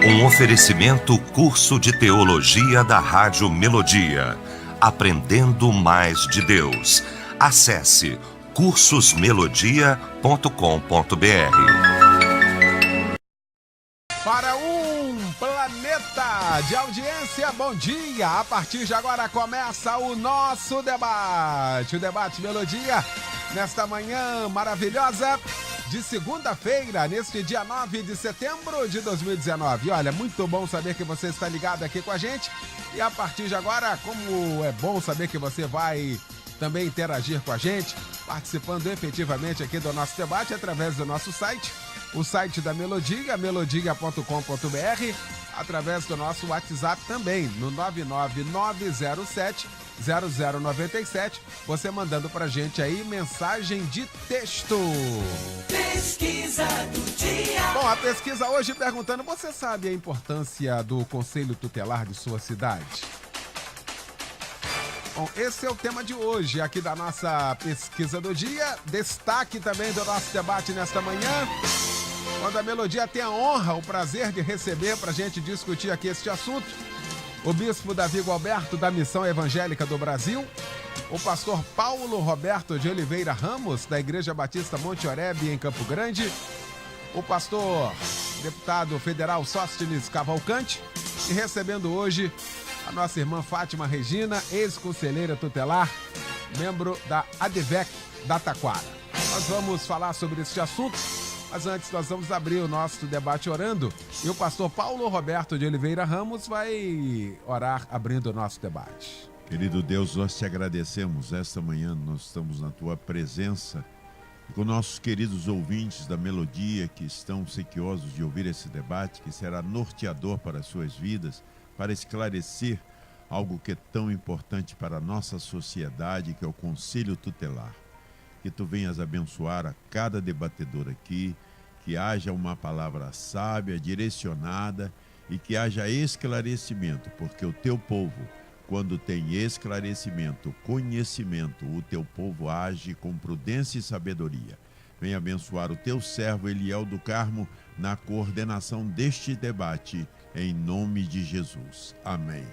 Um oferecimento curso de teologia da Rádio Melodia. Aprendendo mais de Deus. Acesse cursosmelodia.com.br. Para um planeta de audiência, bom dia! A partir de agora começa o nosso debate. O Debate Melodia, nesta manhã maravilhosa de segunda-feira, neste dia 9 de setembro de 2019. Olha, muito bom saber que você está ligado aqui com a gente. E a partir de agora, como é bom saber que você vai também interagir com a gente, participando efetivamente aqui do nosso debate através do nosso site, o site da Melodia, melodia.com.br, através do nosso WhatsApp também, no 99907-0097, você mandando pra gente aí mensagem de texto. Pesquisa do dia. Bom, a pesquisa hoje perguntando, você sabe a importância do Conselho Tutelar de sua cidade? Bom, esse é o tema de hoje aqui da nossa pesquisa do dia. Destaque também do nosso debate nesta manhã, quando a Melodia tem a honra, o prazer de receber para a gente discutir aqui este assunto, o bispo Davi Gualberto, da Missão Evangélica do Brasil, o pastor Paulo Roberto de Oliveira Ramos, da Igreja Batista Monte Oreb, em Campo Grande, o pastor deputado federal Sóstenes Cavalcante, e recebendo hoje a nossa irmã Fátima Regina, ex-conselheira tutelar, membro da ADVEC da Taquara. Nós vamos falar sobre este assunto, mas antes nós vamos abrir o nosso debate orando, e o pastor Paulo Roberto de Oliveira Ramos vai orar abrindo o nosso debate. Querido Deus, nós te agradecemos. Esta manhã nós estamos na tua presença, com nossos queridos ouvintes da Melodia que estão sequiosos de ouvir esse debate, que será norteador para as suas vidas, para esclarecer algo que é tão importante para a nossa sociedade, que é o Conselho Tutelar. Que tu venhas abençoar a cada debatedor aqui, que haja uma palavra sábia, direcionada, e que haja esclarecimento, porque o teu povo, quando tem esclarecimento, conhecimento, o teu povo age com prudência e sabedoria. Venha abençoar o teu servo Eliel do Carmo na coordenação deste debate, em nome de Jesus. Amém.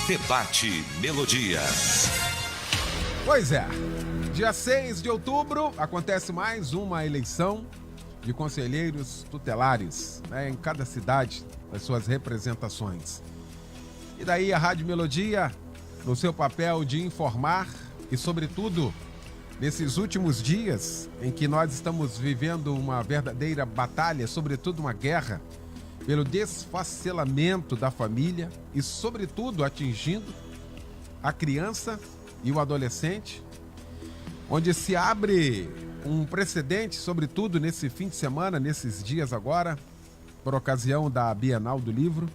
Debate Melodia. Pois é, dia 6 de outubro acontece mais uma eleição de conselheiros tutelares, né, em cada cidade, as suas representações. E daí a Rádio Melodia, no seu papel de informar e, sobretudo, nesses últimos dias em que nós estamos vivendo uma verdadeira batalha, sobretudo uma guerra, pelo desfacelamento da família e, sobretudo, atingindo a criança e o adolescente, onde se abre um precedente, sobretudo nesse fim de semana, nesses dias agora, por ocasião da Bienal do Livro,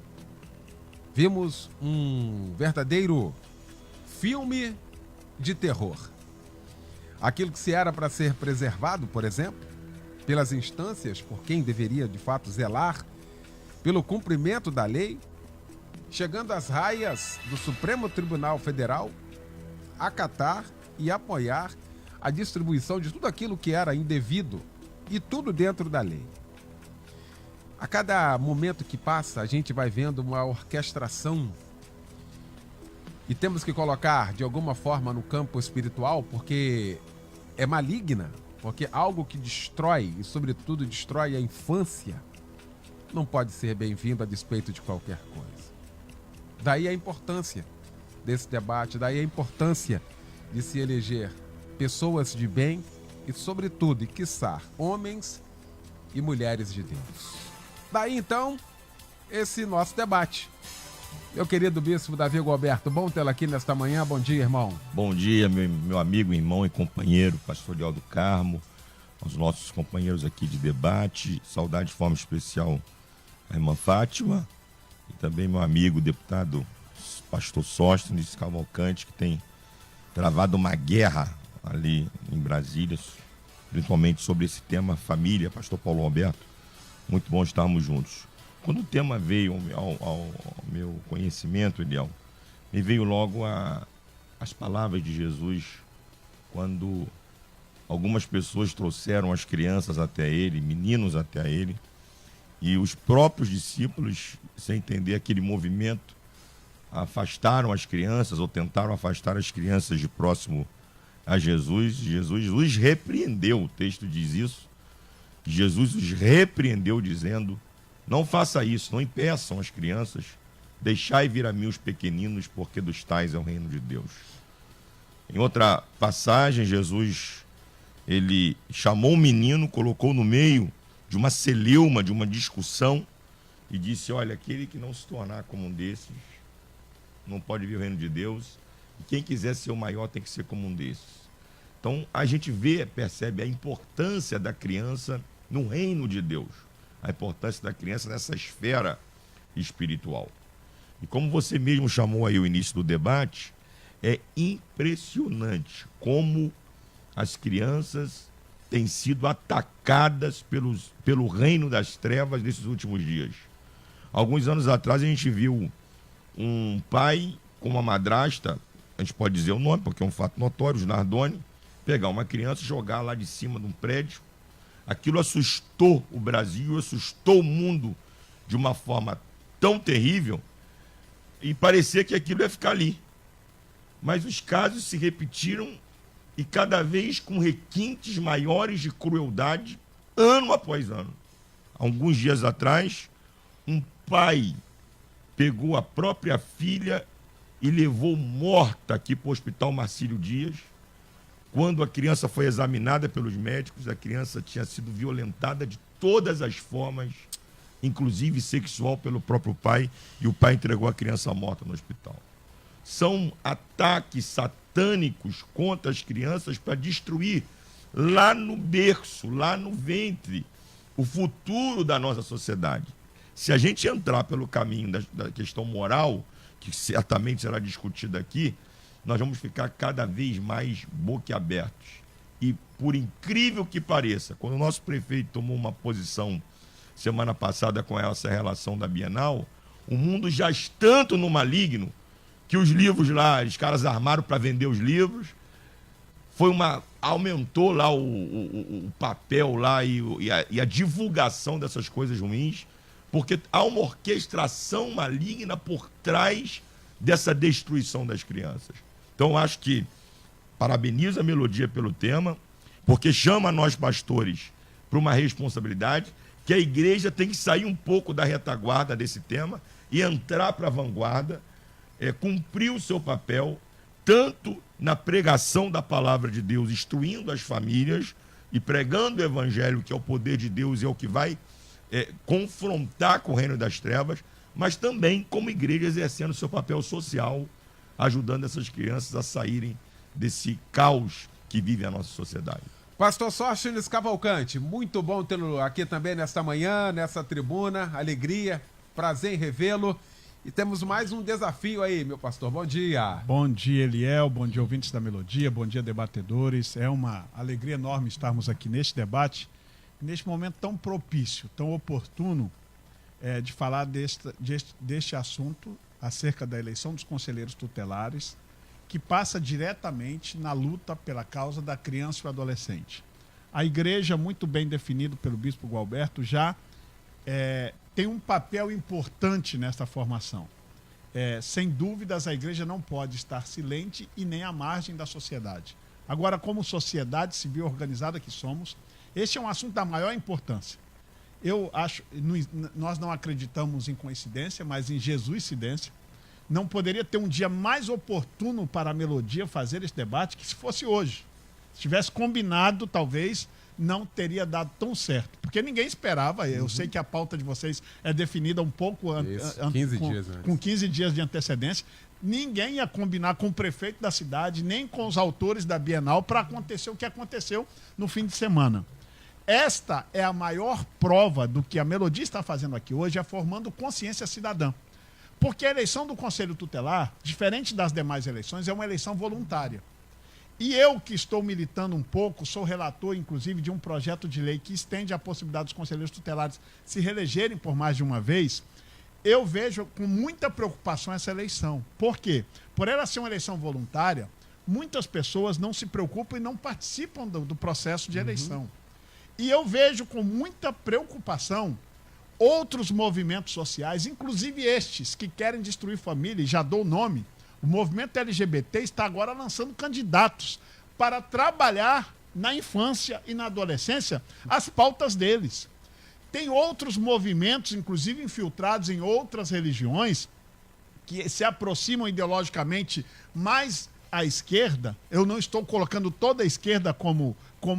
vimos um verdadeiro filme de terror. Aquilo que se era para ser preservado, por exemplo, pelas instâncias, por quem deveria de fato zelar pelo cumprimento da lei, chegando às raias do Supremo Tribunal Federal, acatar e apoiar a distribuição de tudo aquilo que era indevido e tudo dentro da lei. A cada momento que passa, a gente vai vendo uma orquestração e temos que colocar de alguma forma no campo espiritual, porque é maligna, porque algo que destrói e sobretudo destrói a infância não pode ser bem-vindo a despeito de qualquer coisa. Daí a importância desse debate, daí a importância de se eleger pessoas de bem e, sobretudo, e quiçá, homens e mulheres de Deus. Daí, então, esse nosso debate. Meu querido bispo Davi Gualberto, bom tê-lo aqui nesta manhã. Bom dia, irmão. Bom dia, meu amigo, irmão e companheiro, pastor Eliel do Carmo, aos nossos companheiros aqui de debate. Saudade de forma especial a irmã Fátima e também meu amigo, deputado pastor Sóstenes Cavalcante, que tem travado uma guerra ali em Brasília, principalmente sobre esse tema família, pastor Paulo Roberto. Muito bom estarmos juntos. Quando o tema veio ao meu conhecimento, Eliel, me veio logo as palavras de Jesus quando Algumas pessoas trouxeram as crianças até ele, meninos até ele, e os próprios discípulos, sem entender aquele movimento, afastaram as crianças ou tentaram afastar as crianças de próximo a Jesus. Jesus os repreendeu, o texto diz isso. Jesus os repreendeu dizendo: não faça isso, não impeçam as crianças, deixai vir a mim os pequeninos, porque dos tais é o reino de Deus. Em outra passagem, Jesus, ele chamou um menino, colocou no meio de uma celeuma, de uma discussão, e disse: olha, aquele que não se tornar como um desses, não pode vir o reino de Deus, e quem quiser ser o maior tem que ser como um desses. Então, a gente percebe a importância da criança no reino de Deus, a importância da criança nessa esfera espiritual. E como você mesmo chamou aí o início do debate, é impressionante como as crianças têm sido atacadas pelo reino das trevas nesses últimos dias. Alguns anos atrás a gente viu um pai com uma madrasta, a gente pode dizer o nome porque é um fato notório, os Nardoni, pegar uma criança e jogar lá de cima de um prédio. Aquilo assustou o Brasil, assustou o mundo de uma forma tão terrível, e parecia que aquilo ia ficar ali. Mas os casos se repetiram, e cada vez com requintes maiores de crueldade, ano após ano. Alguns dias atrás, um pai pegou a própria filha e levou morta aqui para o Hospital Marcílio Dias. Quando a criança foi examinada pelos médicos, a criança tinha sido violentada de todas as formas, inclusive sexual, pelo próprio pai, e o pai entregou a criança morta no hospital. São ataques satânicos contra as crianças para destruir lá no berço, lá no ventre, o futuro da nossa sociedade. Se a gente entrar pelo caminho da questão moral, que certamente será discutida aqui, nós vamos ficar cada vez mais boquiabertos. E, por incrível que pareça, quando o nosso prefeito tomou uma posição semana passada com essa relação da Bienal, o mundo já está tanto no maligno que os livros lá, os caras armaram para vender os livros, aumentou lá o papel lá e a divulgação dessas coisas ruins, porque há uma orquestração maligna por trás dessa destruição das crianças. Então, acho que parabenizo a Melodia pelo tema, porque chama nós pastores para uma responsabilidade, que a igreja tem que sair um pouco da retaguarda desse tema e entrar para a vanguarda, cumprir o seu papel, tanto na pregação da palavra de Deus, instruindo as famílias e pregando o evangelho, que é o poder de Deus e é o que vai confrontar com o reino das trevas, mas também como igreja exercendo o seu papel social, ajudando essas crianças a saírem desse caos que vive a nossa sociedade. Pastor Sóstenes Cavalcante, muito bom tê-lo aqui também nesta manhã, nessa tribuna, alegria, prazer em revê-lo. E temos mais um desafio aí, meu pastor. Bom dia. Bom dia, Eliel. Bom dia, ouvintes da Melodia. Bom dia, debatedores. É uma alegria enorme estarmos aqui neste debate, neste momento tão propício, tão oportuno, de falar deste assunto acerca da eleição dos conselheiros tutelares, que passa diretamente na luta pela causa da criança e do adolescente. A igreja, muito bem definido pelo bispo Gualberto, já tem um papel importante nessa formação. Sem dúvidas, a igreja não pode estar silente e nem à margem da sociedade. Agora, como sociedade civil organizada que somos, este é um assunto da maior importância. Eu acho, nós não acreditamos em coincidência, mas em Jesuscidência. Não poderia ter um dia mais oportuno para a Melodia fazer esse debate que se fosse hoje. Se tivesse combinado, talvez não teria dado tão certo. Porque ninguém esperava. Eu sei que a pauta de vocês é definida um pouco com 15 dias de antecedência. Ninguém ia combinar com o prefeito da cidade, nem com os autores da Bienal, para acontecer o que aconteceu no fim de semana. Esta é a maior prova do que a Melodia está fazendo aqui hoje, é formando consciência cidadã. Porque a eleição do Conselho Tutelar, diferente das demais eleições, é uma eleição voluntária. E eu, que estou militando um pouco, sou relator, inclusive, de um projeto de lei que estende a possibilidade dos conselheiros tutelares se reelegerem por mais de uma vez, eu vejo com muita preocupação essa eleição. Por quê? Por ela ser uma eleição voluntária, muitas pessoas não se preocupam e não participam do processo de eleição. E eu vejo com muita preocupação outros movimentos sociais, inclusive estes que querem destruir família, e já dou o nome. O movimento LGBT está agora lançando candidatos para trabalhar na infância e na adolescência as pautas deles. Tem outros movimentos, inclusive infiltrados em outras religiões, que se aproximam ideologicamente mais à esquerda. Eu não estou colocando toda a esquerda como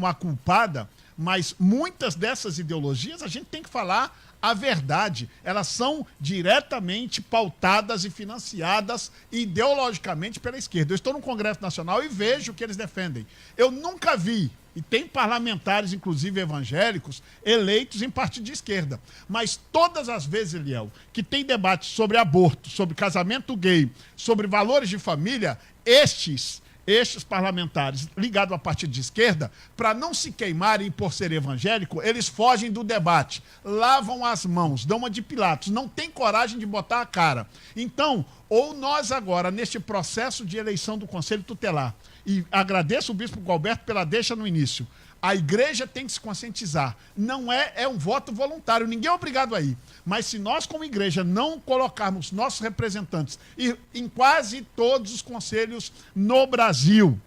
a culpada, mas muitas dessas ideologias a gente tem que falar a verdade. Elas são diretamente pautadas e financiadas ideologicamente pela esquerda. Eu estou no Congresso Nacional e vejo o que eles defendem. Eu nunca vi, e tem parlamentares, inclusive evangélicos, eleitos em partido de esquerda. Mas todas as vezes, Eliel, que tem debate sobre aborto, sobre casamento gay, sobre valores de família, estes parlamentares ligados a partido de esquerda, para não se queimarem por ser evangélico, eles fogem do debate, lavam as mãos, dão uma de Pilatos, não tem coragem de botar a cara. Então, ou nós agora, neste processo de eleição do Conselho Tutelar, e agradeço o bispo Gualberto pela deixa no início, a igreja tem que se conscientizar. Não é um voto voluntário, ninguém é obrigado a ir. Mas se nós, como igreja, não colocarmos nossos representantes em quase todos os conselhos no Brasil,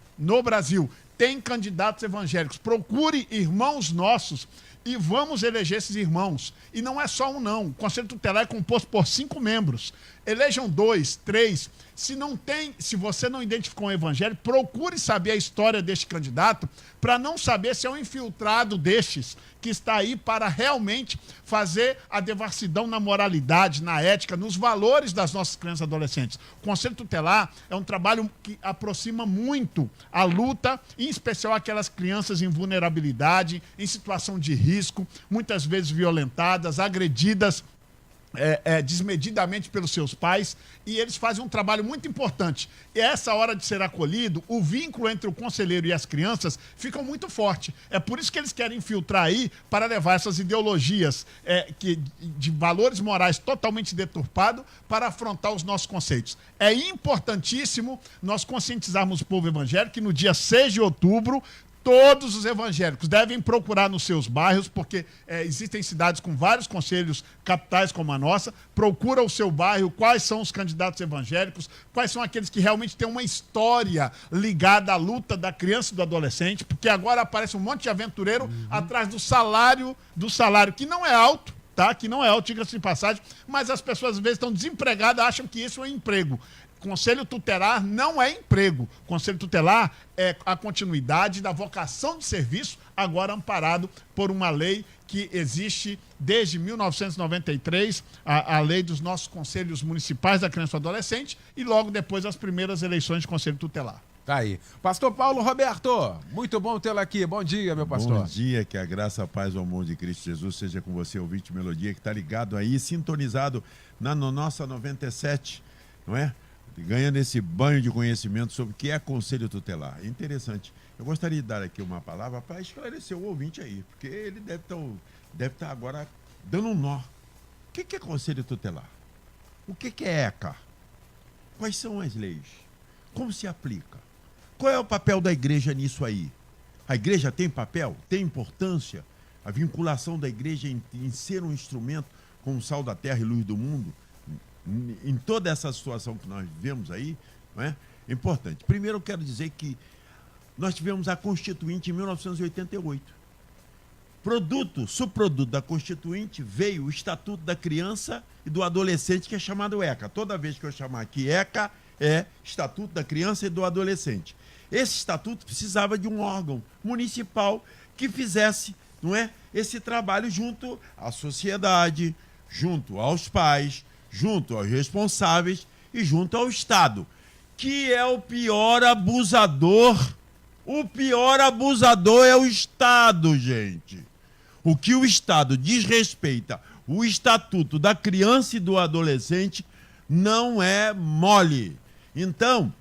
tem candidatos evangélicos. Procure irmãos nossos e vamos eleger esses irmãos. E não é só um, não. O Conselho Tutelar é composto por 5 membros. Elejam 2, 3. Se você não identificou um evangélico, procure saber a história deste candidato para não saber se é um infiltrado destes que está aí para realmente fazer a devassidão na moralidade, na ética, nos valores das nossas crianças e adolescentes. O Conselho Tutelar é um trabalho que aproxima muito a luta, em especial aquelas crianças em vulnerabilidade, em situação de risco, muitas vezes violentadas, agredidas desmedidamente pelos seus pais, e eles fazem um trabalho muito importante. E essa hora de ser acolhido, o vínculo entre o conselheiro e as crianças fica muito forte. É por isso que eles querem infiltrar aí para levar essas ideologias de valores morais totalmente deturpados para afrontar os nossos conceitos. É importantíssimo nós conscientizarmos o povo evangélico que no dia 6 de outubro todos os evangélicos devem procurar nos seus bairros, porque existem cidades com vários conselhos capitais como a nossa. Procura o seu bairro, quais são os candidatos evangélicos, quais são aqueles que realmente têm uma história ligada à luta da criança e do adolescente, porque agora aparece um monte de aventureiro atrás do salário, que não é alto, tá? Que não é alto, diga-se de passagem, mas as pessoas às vezes estão desempregadas, acham que isso é um emprego. Conselho Tutelar não é emprego. Conselho Tutelar é a continuidade da vocação de serviço, agora amparado por uma lei que existe desde 1993, a lei dos nossos conselhos municipais da criança e do adolescente, e logo depois as primeiras eleições de Conselho Tutelar. Tá aí. Pastor Paulo Roberto, muito bom tê-lo aqui. Bom dia, meu pastor. Bom dia, que a graça, a paz e o amor de Cristo Jesus seja com você, ouvinte Melodia, que está ligado aí, sintonizado na nossa 97, não é? Ganhando esse banho de conhecimento sobre o que é Conselho Tutelar. É interessante. Eu gostaria de dar aqui uma palavra para esclarecer o ouvinte aí, porque ele deve estar agora dando um nó. O que é Conselho Tutelar? O que é ECA? Quais são as leis? Como se aplica? Qual é o papel da igreja nisso aí? A igreja tem papel? Tem importância? A vinculação da igreja em ser um instrumento como sal da terra e luz do mundo? Em toda essa situação que nós vivemos aí, não é? É importante. Primeiro eu quero dizer que nós tivemos a Constituinte em 1988. Subproduto da Constituinte veio o Estatuto da Criança e do Adolescente, que é chamado ECA. Toda vez que eu chamar aqui ECA, é Estatuto da Criança e do Adolescente. Esse estatuto precisava de um órgão municipal que fizesse, não é, esse trabalho junto à sociedade, junto aos pais, junto aos responsáveis e junto ao Estado, que é o pior abusador. O pior abusador é o Estado, gente. O que o Estado desrespeita o Estatuto da Criança e do Adolescente não é mole. Então,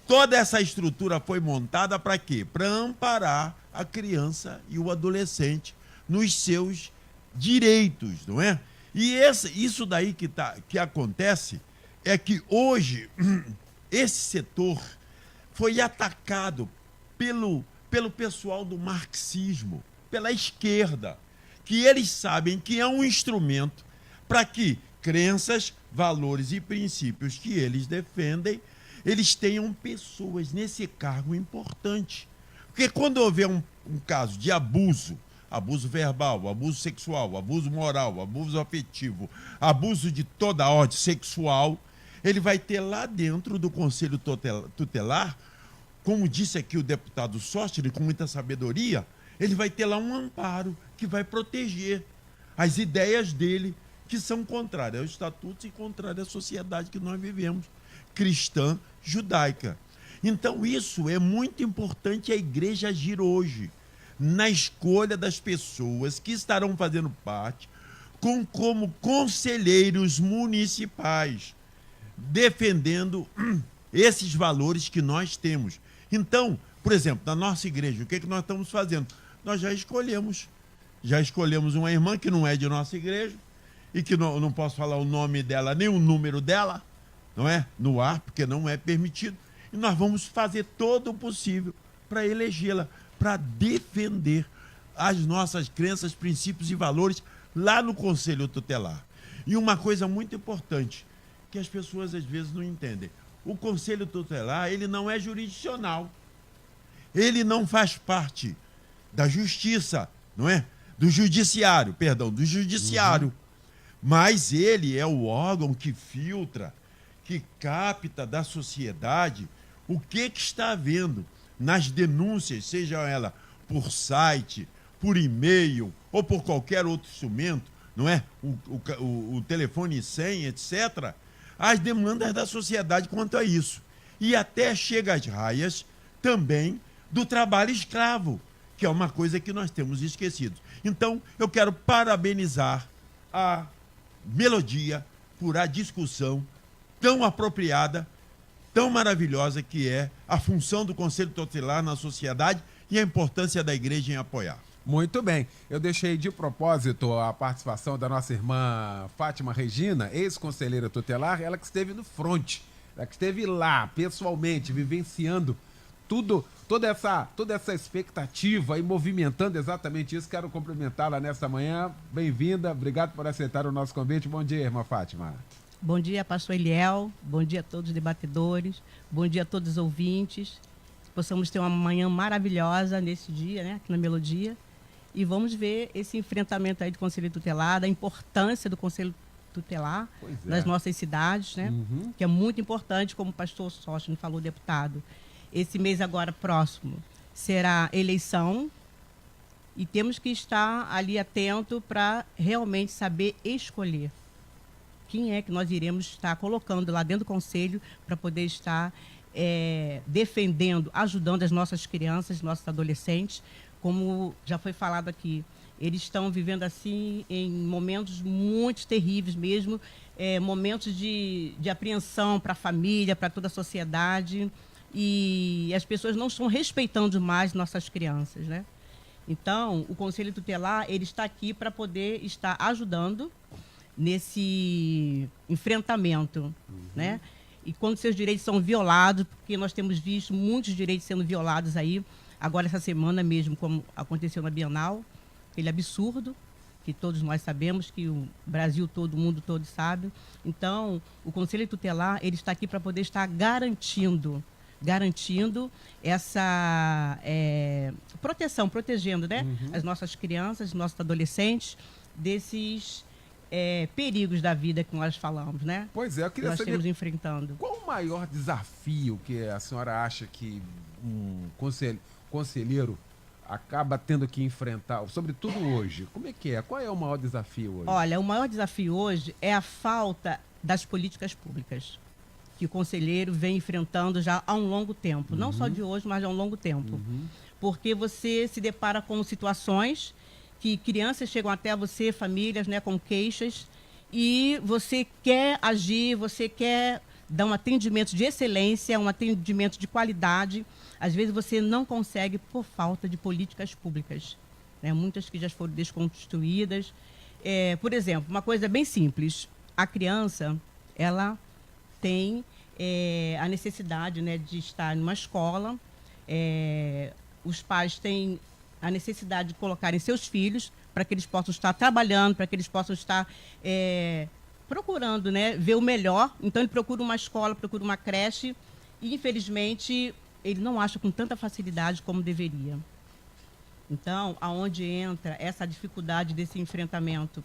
toda essa estrutura foi montada para quê? Para amparar a criança e o adolescente nos seus direitos, não é? E isso daí que acontece é que hoje esse setor foi atacado pelo pessoal do marxismo, pela esquerda, que eles sabem que é um instrumento para que crenças, valores e princípios que eles defendem, eles tenham pessoas nesse cargo importante. Porque quando houver um caso de abuso verbal, abuso sexual, abuso moral, abuso afetivo, abuso de toda a ordem sexual, ele vai ter lá dentro do Conselho Tutelar, como disse aqui o deputado Sóstile, com muita sabedoria, ele vai ter lá um amparo que vai proteger as ideias dele, que são contrárias aos estatutos e contrárias à sociedade que nós vivemos, cristã, judaica. Então isso é muito importante a igreja agir hoje, na escolha das pessoas que estarão fazendo parte como conselheiros municipais, defendendo esses valores que nós temos. Então, por exemplo, na nossa igreja, o que nós estamos fazendo? Nós já escolhemos uma irmã que não é de nossa igreja e que não posso falar o nome dela, nem o número dela, não é? No ar, porque não é permitido. E nós vamos fazer todo o possível para elegê-la, para defender as nossas crenças, princípios e valores lá no Conselho Tutelar. E uma coisa muito importante, que as pessoas às vezes não entendem. O Conselho Tutelar, ele não é jurisdicional. Ele não faz parte da justiça, não é? Do judiciário. Mas ele é o órgão que filtra, que capta da sociedade o que está havendo nas denúncias, seja ela por site, por e-mail ou por qualquer outro instrumento, não é? O telefone 100, etc., as demandas da sociedade quanto a isso. E até chega às raias também do trabalho escravo, que é uma coisa que nós temos esquecido. Então, eu quero parabenizar a Melodia por a discussão tão apropriada, tão maravilhosa que é a função do Conselho Tutelar na sociedade e a importância da igreja em apoiar. Muito bem. Eu deixei de propósito a participação da nossa irmã Fátima Regina, ex-conselheira tutelar, ela que esteve no fronte, ela que esteve lá, pessoalmente, vivenciando toda essa expectativa e movimentando exatamente isso. Quero cumprimentá-la nesta manhã. Bem-vinda, obrigado por aceitar o nosso convite. Bom dia, irmã Fátima. Bom dia, pastor Eliel. Bom dia a todos os debatedores. Bom dia a todos os ouvintes. Possamos ter uma manhã maravilhosa nesse dia, né, aqui na Melodia. E vamos ver esse enfrentamento aí do Conselho Tutelar, da importância do Conselho Tutelar nas nossas cidades, né? Que é muito importante, como o pastor Sóstile falou, deputado. Esse mês agora próximo será eleição e temos que estar ali atento para realmente saber escolher quem é que nós iremos estar colocando lá dentro do Conselho para poder estar defendendo, ajudando as nossas crianças, nossos adolescentes. Como já foi falado aqui, eles estão vivendo assim em momentos muito terríveis mesmo, momentos de apreensão para a família, para toda a sociedade, e as pessoas não estão respeitando mais nossas crianças, né? Então, o Conselho Tutelar, ele está aqui para poder estar ajudando nesse enfrentamento, né? E quando seus direitos são violados, porque nós temos visto muitos direitos sendo violados aí, agora essa semana mesmo, como aconteceu na Bienal, aquele absurdo, que todos nós sabemos, que o Brasil todo, o mundo todo sabe. Então, o Conselho Tutelar, ele está aqui para poder estar garantindo essa proteção, protegendo, né, as nossas crianças, nossos adolescentes, desses perigos da vida que nós falamos, né? Pois é, eu queria nós saber estamos enfrentando. Qual o maior desafio que a senhora acha que um conselheiro acaba tendo que enfrentar, sobretudo hoje? Como é que é? Qual é o maior desafio hoje? Olha, o maior desafio hoje é a falta das políticas públicas que o conselheiro vem enfrentando já há um longo tempo. Não só de hoje, mas há um longo tempo. Porque você se depara com situações que crianças chegam até você, famílias, né, com queixas, e você quer agir, você quer dar um atendimento de excelência, um atendimento de qualidade. Às vezes você não consegue por falta de políticas públicas, né? Muitas que já foram desconstruídas. Por exemplo, uma coisa bem simples. A criança, ela tem a necessidade, né, de estar numa escola. Os pais têm a necessidade de colocarem seus filhos para que eles possam estar trabalhando, para que eles possam estar procurando, né, ver o melhor. Então, ele procura uma escola, procura uma creche e, infelizmente, ele não acha com tanta facilidade como deveria. Então, aonde entra essa dificuldade desse enfrentamento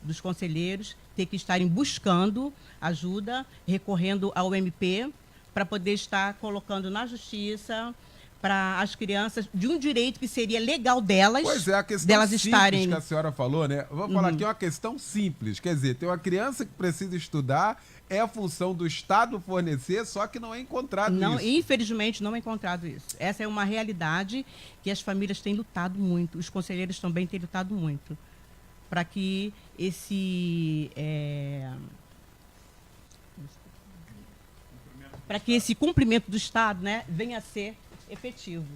dos conselheiros, ter que estarem buscando ajuda, recorrendo ao MP, para poder estar colocando na justiça para as crianças de um direito que seria legal delas. Pois é, a questão delas simples estarem... que a senhora falou, né? Vou falar aqui uma questão simples. Quer dizer, tem uma criança que precisa estudar, é a função do Estado fornecer, só que não é encontrado não, isso. Infelizmente, não é encontrado isso. Essa é uma realidade que as famílias têm lutado muito, os conselheiros também têm lutado muito, para que esse cumprimento do Estado, né, venha a ser efetivo.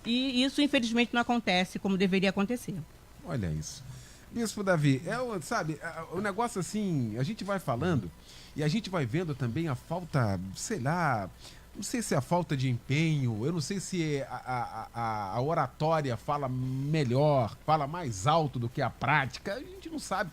E isso, infelizmente, não acontece como deveria acontecer. Olha isso. Bispo Davi, sabe, o negócio assim, a gente vai falando e a gente vai vendo também a falta, sei lá, não sei se é a falta de empenho, eu não sei se a oratória fala melhor, fala mais alto do que a prática, a gente não sabe.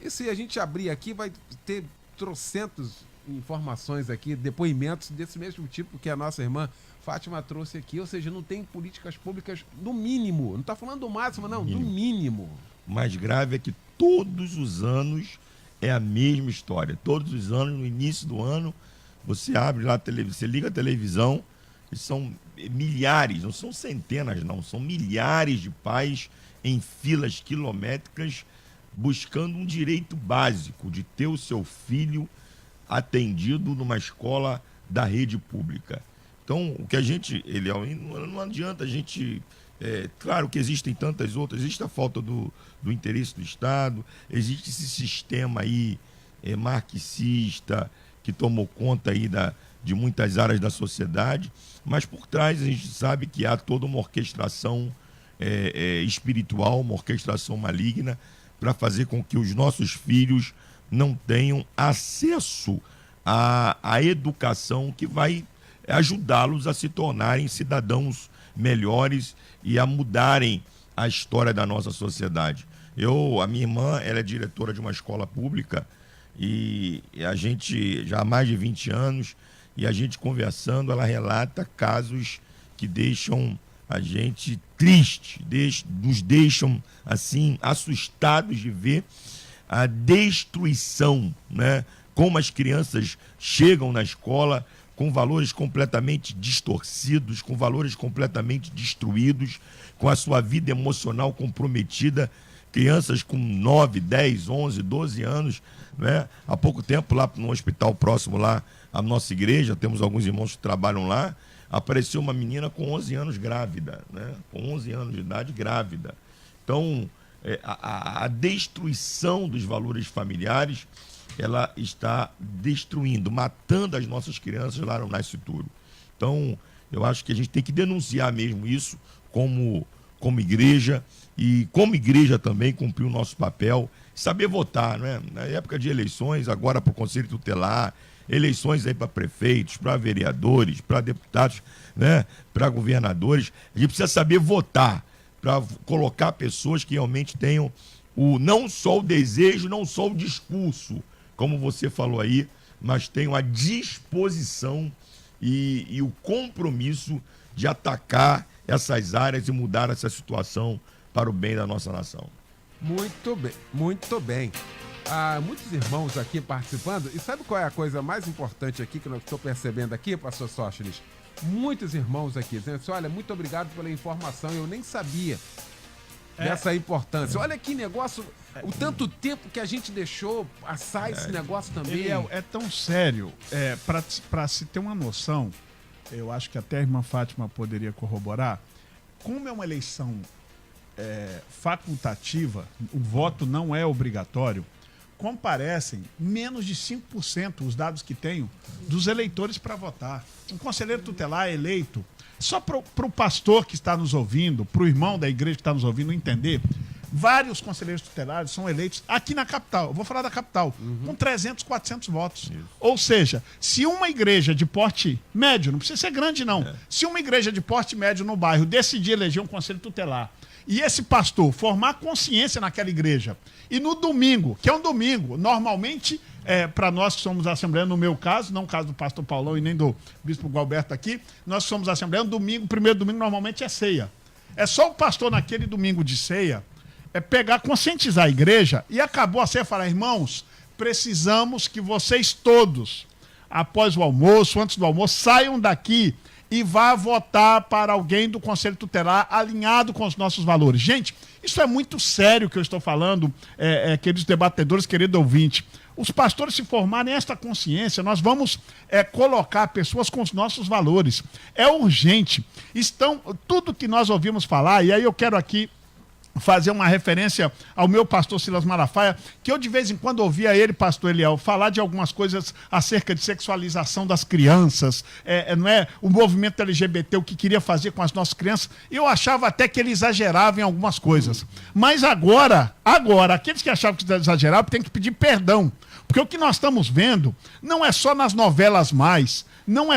E se a gente abrir aqui, vai ter trocentos informações aqui, depoimentos desse mesmo tipo que a nossa irmã Fátima trouxe aqui, ou seja, não tem políticas públicas no mínimo, não está falando do máximo, não, do mínimo. O mais grave é que todos os anos é a mesma história. Todos os anos, no início do ano, você abre lá a televisão, você liga a televisão, e são milhares, não são centenas, não, são milhares de pais em filas quilométricas buscando um direito básico de ter o seu filho atendido numa escola da rede pública. Então, o que a gente, não adianta a gente... claro que existem tantas outras, existe a falta do interesse do Estado, existe esse sistema aí marxista que tomou conta aí de muitas áreas da sociedade, mas por trás a gente sabe que há toda uma orquestração espiritual, uma orquestração maligna para fazer com que os nossos filhos não tenham acesso à educação que vai ajudá-los a se tornarem cidadãos melhores e a mudarem a história da nossa sociedade. A minha irmã, ela é diretora de uma escola pública e a gente, já há mais de 20 anos, e a gente conversando, ela relata casos que deixam a gente triste, nos deixam assim assustados de ver a destruição, né? Como as crianças chegam na escola com valores completamente distorcidos, com valores completamente destruídos, com a sua vida emocional comprometida, crianças com 9, 10, 11, 12 anos, né? Há pouco tempo, lá no hospital próximo lá à nossa igreja, temos alguns irmãos que trabalham lá, apareceu uma menina com 11 anos grávida, né? Com 11 anos de idade grávida. Então, a destruição dos valores familiares, ela está destruindo, matando as nossas crianças lá no Nascituro. Então, eu acho que a gente tem que denunciar mesmo isso como igreja, e como igreja também cumprir o nosso papel, saber votar, né? Na época de eleições, agora para o Conselho Tutelar, eleições aí para prefeitos, para vereadores, para deputados, né? Para governadores, a gente precisa saber votar, para colocar pessoas que realmente tenham não só o desejo, não só o discurso, como você falou aí, mas tenham a disposição e o compromisso de atacar essas áreas e mudar essa situação para o bem da nossa nação. Muito bem, muito bem. Muitos irmãos aqui participando, e sabe qual é a coisa mais importante aqui que eu estou percebendo aqui, pastor Sóstenes? Muitos irmãos aqui dizendo assim, olha, muito obrigado pela informação, eu nem sabia dessa importância. Olha que negócio, o tanto tempo que a gente deixou passar esse negócio também. É tão sério, para se ter uma noção, eu acho que até a irmã Fátima poderia corroborar, como é uma eleição facultativa, o voto não é obrigatório, comparecem menos de 5%, os dados que tenho, dos eleitores para votar. Um conselheiro tutelar é eleito, só para o pastor que está nos ouvindo, para o irmão da igreja que está nos ouvindo entender, vários conselheiros tutelares são eleitos aqui na capital, eu vou falar da capital, com 300, 400 votos. Ou seja, se uma igreja de porte médio, não precisa ser grande não, se uma igreja de porte médio no bairro decidir eleger um conselho tutelar, e esse pastor formar consciência naquela igreja, e no domingo, que é um domingo, normalmente, para nós que somos a Assembleia, no meu caso, não o caso do pastor Paulão e nem do bispo Gualberto aqui, nós que somos a Assembleia, um domingo, primeiro domingo normalmente é ceia. É só o pastor naquele domingo de ceia, pegar, conscientizar a igreja, e acabou a ceia, falar, irmãos, precisamos que vocês todos, após o almoço, antes do almoço, saiam daqui e vá votar para alguém do Conselho Tutelar alinhado com os nossos valores. Gente, isso é muito sério que eu estou falando, queridos debatedores, querido ouvinte. Os pastores se formarem esta consciência, nós vamos colocar pessoas com os nossos valores. É urgente. Tudo que nós ouvimos falar, e aí eu quero aqui fazer uma referência ao meu pastor Silas Malafaia, que eu de vez em quando ouvia ele, pastor Eliel, falar de algumas coisas acerca de sexualização das crianças, não é? O movimento LGBT, o que queria fazer com as nossas crianças, eu achava até que ele exagerava em algumas coisas. Mas agora, aqueles que achavam que exageravam têm que pedir perdão, porque o que nós estamos vendo não é só nas novelas mais, não,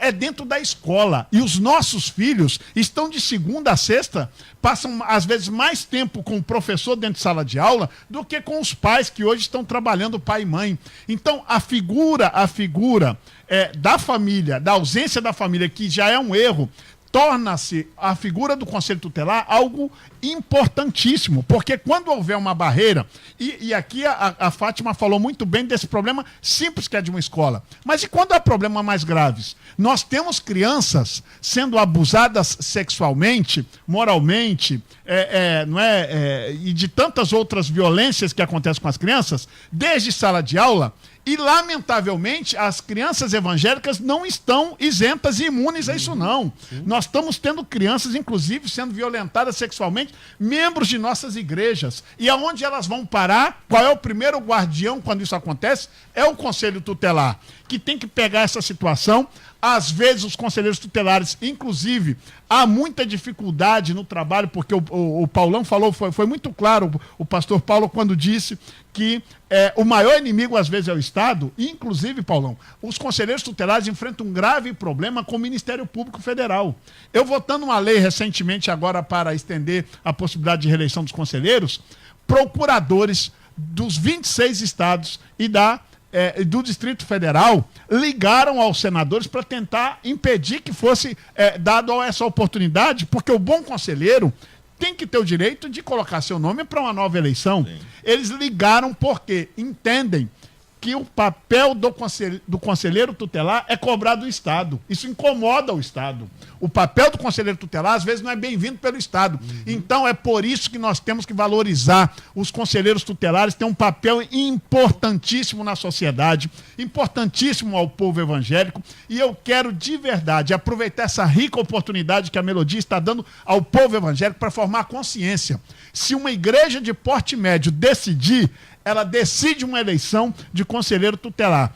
é dentro da escola. E os nossos filhos estão de segunda a sexta, passam às vezes mais tempo com o professor dentro de sala de aula do que com os pais que hoje estão trabalhando, pai e mãe. Então, a figura da família, da ausência da família, que já é um erro, torna-se a figura do Conselho Tutelar algo importantíssimo, porque quando houver uma barreira, e aqui a Fátima falou muito bem desse problema simples que é de uma escola, mas e quando há problemas mais graves? Nós temos crianças sendo abusadas sexualmente, moralmente, e de tantas outras violências que acontecem com as crianças, desde sala de aula. E, lamentavelmente, as crianças evangélicas não estão isentas e imunes a isso, não. Nós estamos tendo crianças, inclusive, sendo violentadas sexualmente, membros de nossas igrejas. E aonde elas vão parar? Qual é o primeiro guardião quando isso acontece? É o Conselho Tutelar, que tem que pegar essa situação. Às vezes, os conselheiros tutelares, inclusive, há muita dificuldade no trabalho, porque o Paulão falou, foi muito claro, o pastor Paulo, quando disse que o maior inimigo, às vezes, é o Estado. E, inclusive, Paulão, os conselheiros tutelares enfrentam um grave problema com o Ministério Público Federal. Eu votando uma lei recentemente agora para estender a possibilidade de reeleição dos conselheiros, procuradores dos 26 estados e do Distrito Federal ligaram aos senadores para tentar impedir que fosse dado essa oportunidade, porque o bom conselheiro tem que ter o direito de colocar seu nome para uma nova eleição. Sim. Eles ligaram porque entendem que o papel do conselheiro tutelar é cobrar do Estado. Isso incomoda o Estado. O papel do conselheiro tutelar, às vezes, não é bem-vindo pelo Estado. Então, é por isso que nós temos que valorizar os conselheiros tutelares, têm um papel importantíssimo na sociedade, importantíssimo ao povo evangélico, e eu quero, de verdade, aproveitar essa rica oportunidade que a Melodia está dando ao povo evangélico para formar consciência. Se uma igreja de porte médio decidir, ela decide uma eleição de conselheiro tutelar.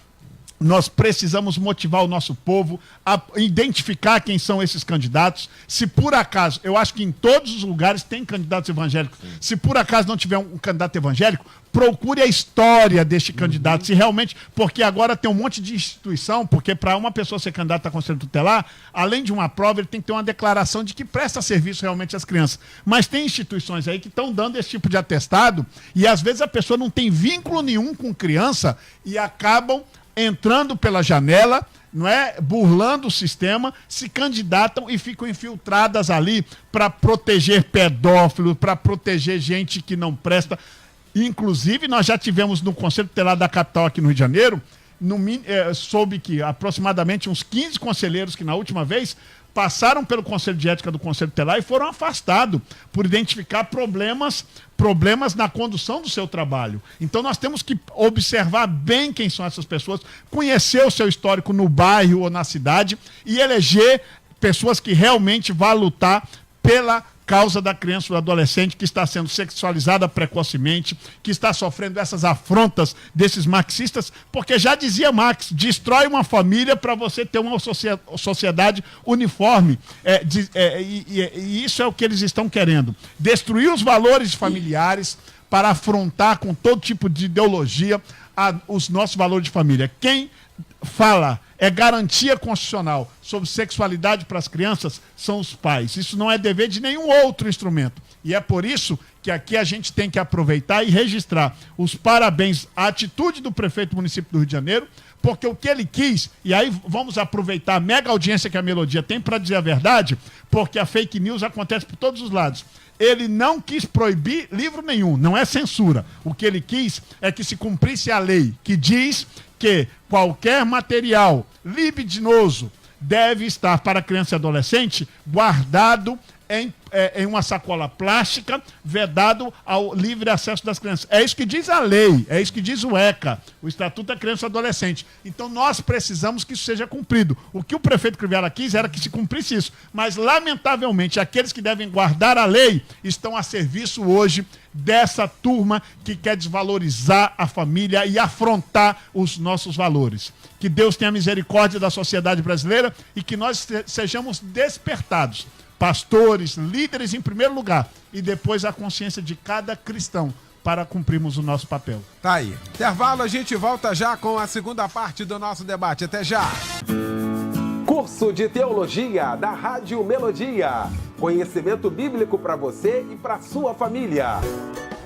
Nós precisamos motivar o nosso povo a identificar quem são esses candidatos. Se por acaso, eu acho que em todos os lugares tem candidatos evangélicos. Sim. Se por acaso não tiver um candidato evangélico, procure a história deste candidato. Se realmente, porque agora tem um monte de instituição, porque para uma pessoa ser candidata a conselho tutelar, além de uma prova, ele tem que ter uma declaração de que presta serviço realmente às crianças. Mas tem instituições aí que estão dando esse tipo de atestado e às vezes a pessoa não tem vínculo nenhum com criança e acabam entrando pela janela, não é, burlando o sistema, se candidatam e ficam infiltradas ali para proteger pedófilos, para proteger gente que não presta. Inclusive, nós já tivemos no Conselho Tutelar da capital aqui no Rio de Janeiro, soube que aproximadamente uns 15 conselheiros que na última vez passaram pelo Conselho de Ética do Conselho Tutelar e foram afastados por identificar problemas na condução do seu trabalho. Então nós temos que observar bem quem são essas pessoas, conhecer o seu histórico no bairro ou na cidade e eleger pessoas que realmente vão lutar causa da criança ou do adolescente que está sendo sexualizada precocemente, que está sofrendo essas afrontas desses marxistas, porque já dizia Marx, destrói uma família para você ter uma sociedade uniforme. E isso é o que eles estão querendo. Destruir os valores familiares para afrontar com todo tipo de ideologia os nossos valores de família. Quem fala é garantia constitucional sobre sexualidade para as crianças são os pais. Isso não é dever de nenhum outro instrumento. E é por isso que aqui a gente tem que aproveitar e registrar os parabéns à atitude do prefeito do município do Rio de Janeiro, porque o que ele quis, e aí vamos aproveitar a mega audiência que a Melodia tem para dizer a verdade, porque a fake news acontece por todos os lados. Ele não quis proibir livro nenhum, não é censura. O que ele quis é que se cumprisse a lei que diz que qualquer material libidinoso deve estar para criança e adolescente guardado em uma sacola plástica, vedado ao livre acesso das crianças. É isso que diz a lei, é isso que diz o ECA, o Estatuto da Criança e Adolescente. Então nós precisamos que isso seja cumprido. O que o prefeito Crivella quis era que se cumprisse isso, mas lamentavelmente aqueles que devem guardar a lei estão a serviço hoje dessa turma que quer desvalorizar a família e afrontar os nossos valores. Que Deus tenha misericórdia da sociedade brasileira e que nós sejamos despertados. Pastores, líderes em primeiro lugar e depois a consciência de cada cristão para cumprirmos o nosso papel. Tá aí. Intervalo, a gente volta já com a segunda parte do nosso debate. Até já! Curso de Teologia da Rádio Melodia. Conhecimento bíblico para você e para sua família.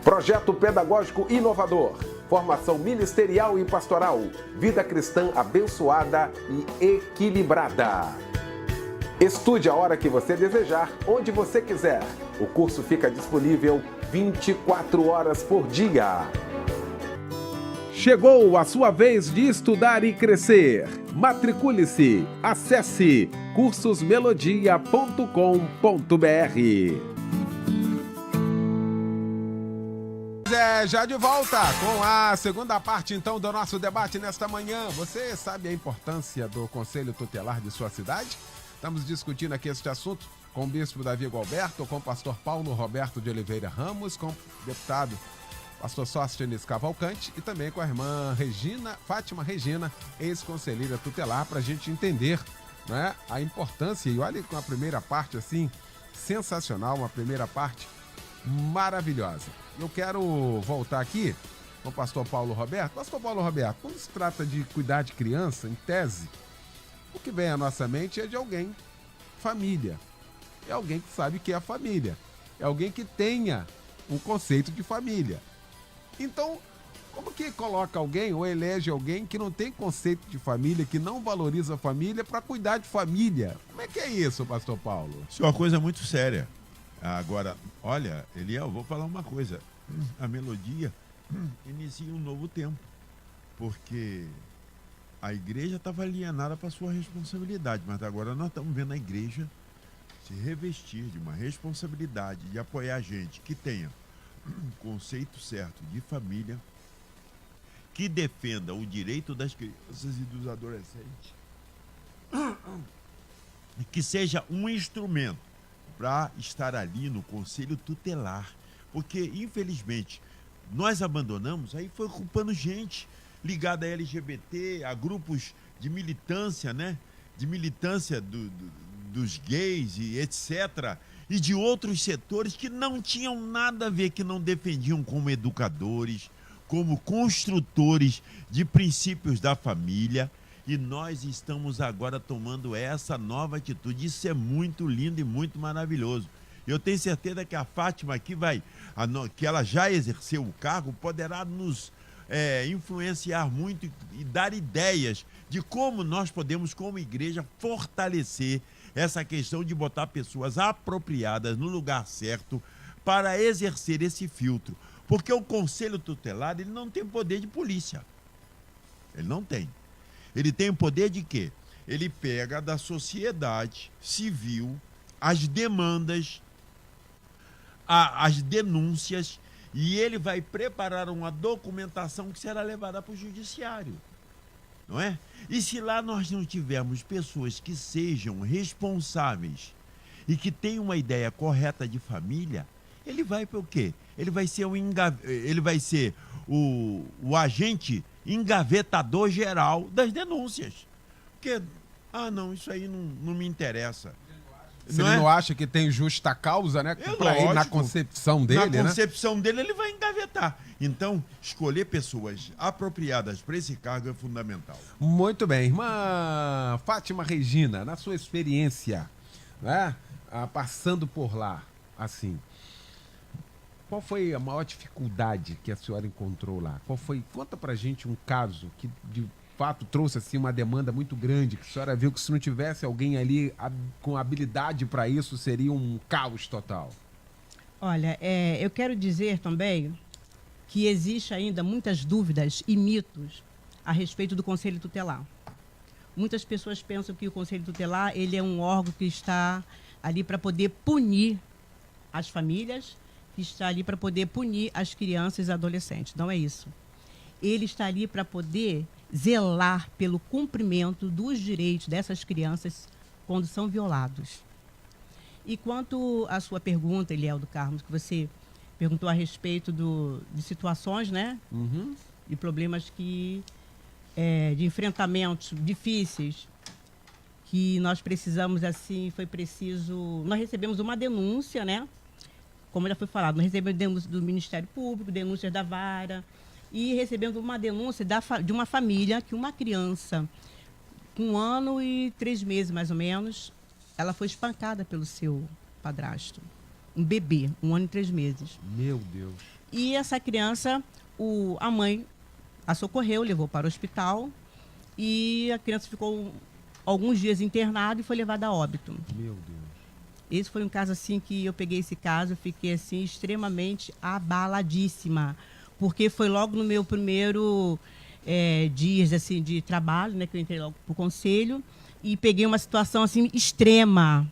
Projeto pedagógico inovador. Formação ministerial e pastoral. Vida cristã abençoada e equilibrada. Estude a hora que você desejar, onde você quiser. O curso fica disponível 24 horas por dia. Chegou a sua vez de estudar e crescer. Matricule-se. Acesse cursosmelodia.com.br. Já de volta com a segunda parte, então, do nosso debate nesta manhã. Você sabe a importância do Conselho Tutelar de sua cidade? Estamos discutindo aqui este assunto com o bispo Davi Gualberto, com o pastor Paulo Roberto de Oliveira Ramos, com o deputado pastor Sóstenes Cavalcante e também com a irmã Fátima Regina, ex-conselheira tutelar, para a gente entender, né, a importância. E olha com a primeira parte, assim, sensacional, uma primeira parte maravilhosa. Eu quero voltar aqui com o pastor Paulo Roberto. Pastor Paulo Roberto, quando se trata de cuidar de criança, em tese, o que vem à nossa mente é de alguém, família. É alguém que sabe o que é a família. É alguém que tenha um conceito de família. Então, como que coloca alguém ou elege alguém que não tem conceito de família, que não valoriza a família para cuidar de família? Como é que é isso, pastor Paulo? Isso é uma coisa muito séria. Agora, olha, Eliel, vou falar uma coisa. A Melodia inicia um novo tempo, porque a igreja estava alienada para sua responsabilidade, mas agora nós estamos vendo a igreja se revestir de uma responsabilidade de apoiar gente que tenha um conceito certo de família, que defenda o direito das crianças e dos adolescentes, e que seja um instrumento para estar ali no conselho tutelar, porque infelizmente nós abandonamos, aí foi ocupando gente ligada a LGBT, a grupos de militância, né? De militância dos gays e etc. E de outros setores que não tinham nada a ver, que não defendiam como educadores, como construtores de princípios da família. E nós estamos agora tomando essa nova atitude. Isso é muito lindo e muito maravilhoso. Eu tenho certeza que a Fátima aqui que ela já exerceu o cargo, poderá nos influenciar muito e dar ideias de como nós podemos, como igreja, fortalecer essa questão de botar pessoas apropriadas no lugar certo para exercer esse filtro. Porque o Conselho Tutelar, ele não tem poder de polícia. Ele não tem. Ele tem o poder de quê? Ele pega da sociedade civil as demandas, as denúncias, e ele vai preparar uma documentação que será levada para o judiciário, não é? E se lá nós não tivermos pessoas que sejam responsáveis e que tem uma ideia correta de família, ele vai para o quê? Ele vai ser o agente engavetador geral das denúncias. Porque, não, isso aí não me interessa. Se ele não acha que tem justa causa, né? Pra ele, na concepção dele, né? Na concepção dele, ele vai engavetar. Então, escolher pessoas apropriadas para esse cargo é fundamental. Muito bem. Irmã Fátima Regina, na sua experiência, né? Passando por lá, assim, qual foi a maior dificuldade que a senhora encontrou lá? Conta pra gente um caso que de fato trouxe assim uma demanda muito grande, que a senhora viu que se não tivesse alguém ali com habilidade para isso, seria um caos total. Olha, eu quero dizer também que existe ainda muitas dúvidas e mitos a respeito do Conselho Tutelar. Muitas pessoas pensam que o Conselho Tutelar ele é um órgão que está ali para poder punir as famílias, que está ali para poder punir as crianças e adolescentes. Não é isso. Ele está ali para poder zelar pelo cumprimento dos direitos dessas crianças quando são violados. E quanto à sua pergunta, Eliel do Carmo, que você perguntou a respeito de situações, né? Uhum. De problemas de enfrentamentos difíceis, que nós precisamos, assim, nós recebemos uma denúncia, né? Como já foi falado, nós recebemos denúncias do Ministério Público, denúncias da Vara, e recebemos uma denúncia de uma família que uma criança, com 1 ano e 3 meses, mais ou menos, ela foi espancada pelo seu padrasto. Um bebê, 1 ano e 3 meses. Meu Deus. E essa criança, a mãe a socorreu, levou para o hospital, e a criança ficou alguns dias internada e foi levada a óbito. Meu Deus. Esse foi um caso assim que eu peguei esse caso, fiquei assim extremamente abaladíssima, porque foi logo no meu primeiro dias assim de trabalho, né, que eu entrei logo para o conselho e peguei uma situação assim extrema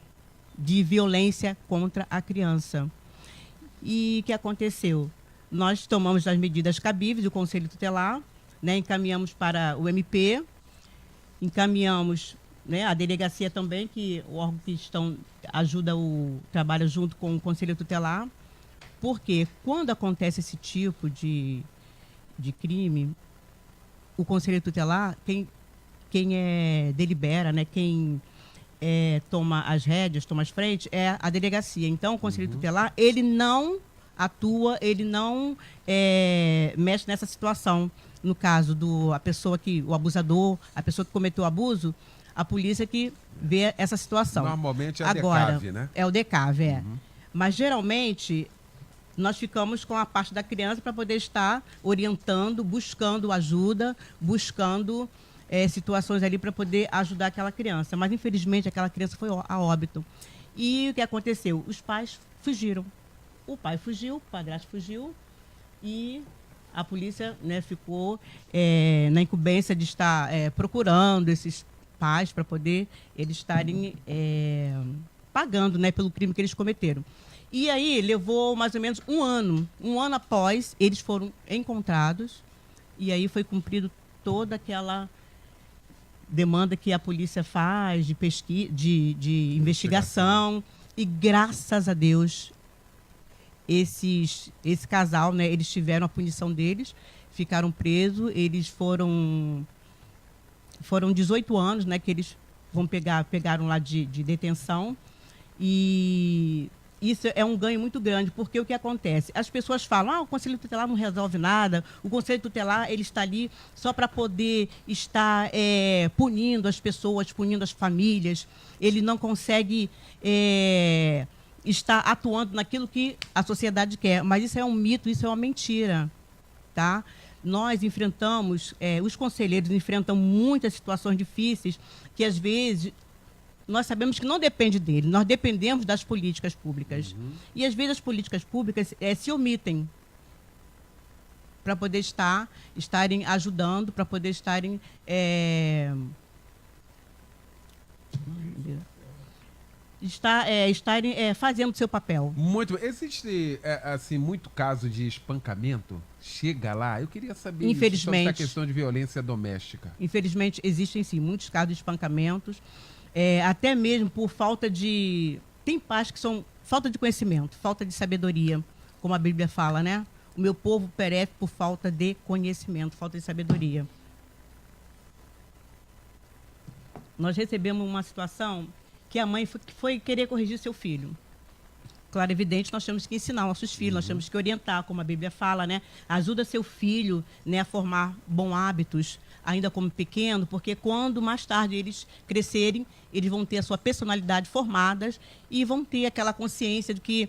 de violência contra a criança. E o que aconteceu? Nós tomamos as medidas cabíveis do Conselho Tutelar, né, encaminhamos para o MP, encaminhamos, né, a delegacia também, que o órgão que ajuda trabalha junto com o Conselho Tutelar, porque quando acontece esse tipo de crime, o Conselho Tutelar, quem delibera, né, quem toma as rédeas, toma as frentes, é a delegacia. Então, o Conselho Tutelar, ele não atua, ele não mexe nessa situação. No caso o abusador, a pessoa que cometeu o abuso, a polícia que vê essa situação. Normalmente é a DECAV, né? É o DECAV, Mas, geralmente, nós ficamos com a parte da criança para poder estar orientando, buscando ajuda, buscando situações ali para poder ajudar aquela criança. Mas, infelizmente, aquela criança foi a óbito. E o que aconteceu? Os pais fugiram. O pai fugiu, o padrasto fugiu e a polícia, né, ficou na incumbência de estar procurando esses pais para poder eles estarem pagando, né, pelo crime que eles cometeram. E aí levou mais ou menos 1 ano. 1 ano após, eles foram encontrados e aí foi cumprido toda aquela demanda que a polícia faz de pesquisa, de investigação. E graças a Deus, esse casal, né, eles tiveram a punição deles, ficaram presos, eles foram 18 anos, né, que eles pegaram lá de detenção. E isso é um ganho muito grande, porque o que acontece? As pessoas falam, o Conselho Tutelar não resolve nada, o Conselho Tutelar ele está ali só para poder estar punindo as pessoas, punindo as famílias, ele não consegue estar atuando naquilo que a sociedade quer. Mas isso é um mito, isso é uma mentira, tá? Nós enfrentamos, os conselheiros enfrentam muitas situações difíceis que, às vezes, nós sabemos que não depende dele, nós dependemos das políticas públicas. E, às vezes, as políticas públicas se omitem para poder estarem ajudando, para poder estarem estarem fazendo o seu papel. Muito bem. Existe, assim, muito caso de espancamento? Chega lá? Eu queria saber Infelizmente, sobre essa questão de violência doméstica. Infelizmente, existem, sim, muitos casos de espancamentos, até mesmo por falta de tem pais que são falta de conhecimento, falta de sabedoria, como a Bíblia fala, né? O meu povo perece por falta de conhecimento, falta de sabedoria. Nós recebemos uma situação que a mãe foi querer corrigir seu filho. Claro, evidente, nós temos que ensinar nossos filhos, nós temos que orientar, como a Bíblia fala, né? Ajuda seu filho, né, a formar bons hábitos, ainda como pequeno, porque quando mais tarde eles crescerem, eles vão ter a sua personalidade formada e vão ter aquela consciência de que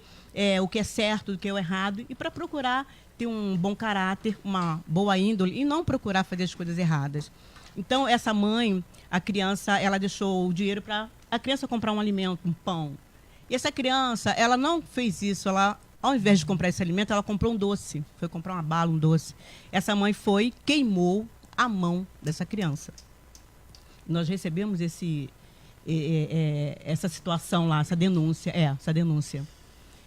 o que é certo, do que é o errado, e para procurar ter um bom caráter, uma boa índole, e não procurar fazer as coisas erradas. Então, essa mãe, a criança, ela deixou o dinheiro para a criança comprar um alimento, um pão. E essa criança, ela não fez isso, ela, ao invés de comprar esse alimento, ela comprou um doce, foi comprar uma bala, um doce. Essa mãe queimou a mão dessa criança. Nós recebemos essa situação lá, essa denúncia.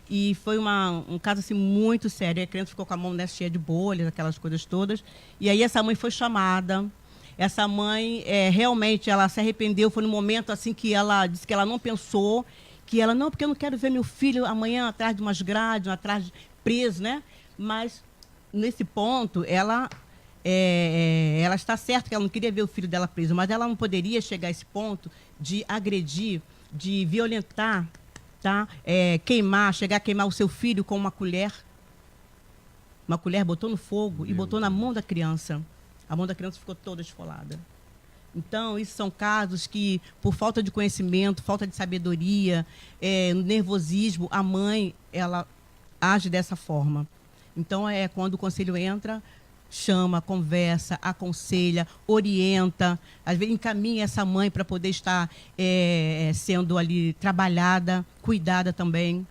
E foi um caso assim, muito sério. A criança ficou com a mão, né, cheia de bolhas, aquelas coisas todas. E aí essa mãe foi chamada. Essa mãe, realmente, ela se arrependeu. Foi no momento assim que ela disse que ela não pensou, que ela, não, porque eu não quero ver meu filho amanhã atrás de umas grades, atrás preso, né? Mas, nesse ponto, ela está certa que ela não queria ver o filho dela preso, mas ela não poderia chegar a esse ponto de agredir, de violentar, tá? Chegar a queimar o seu filho com uma colher. Uma colher botou no fogo e botou na mão da criança. A mão da criança ficou toda esfolada. Então, isso são casos que, por falta de conhecimento, falta de sabedoria, nervosismo, a mãe, ela age dessa forma. Então, quando o conselho entra, chama, conversa, aconselha, orienta, às vezes encaminha essa mãe para poder estar sendo ali trabalhada, cuidada também.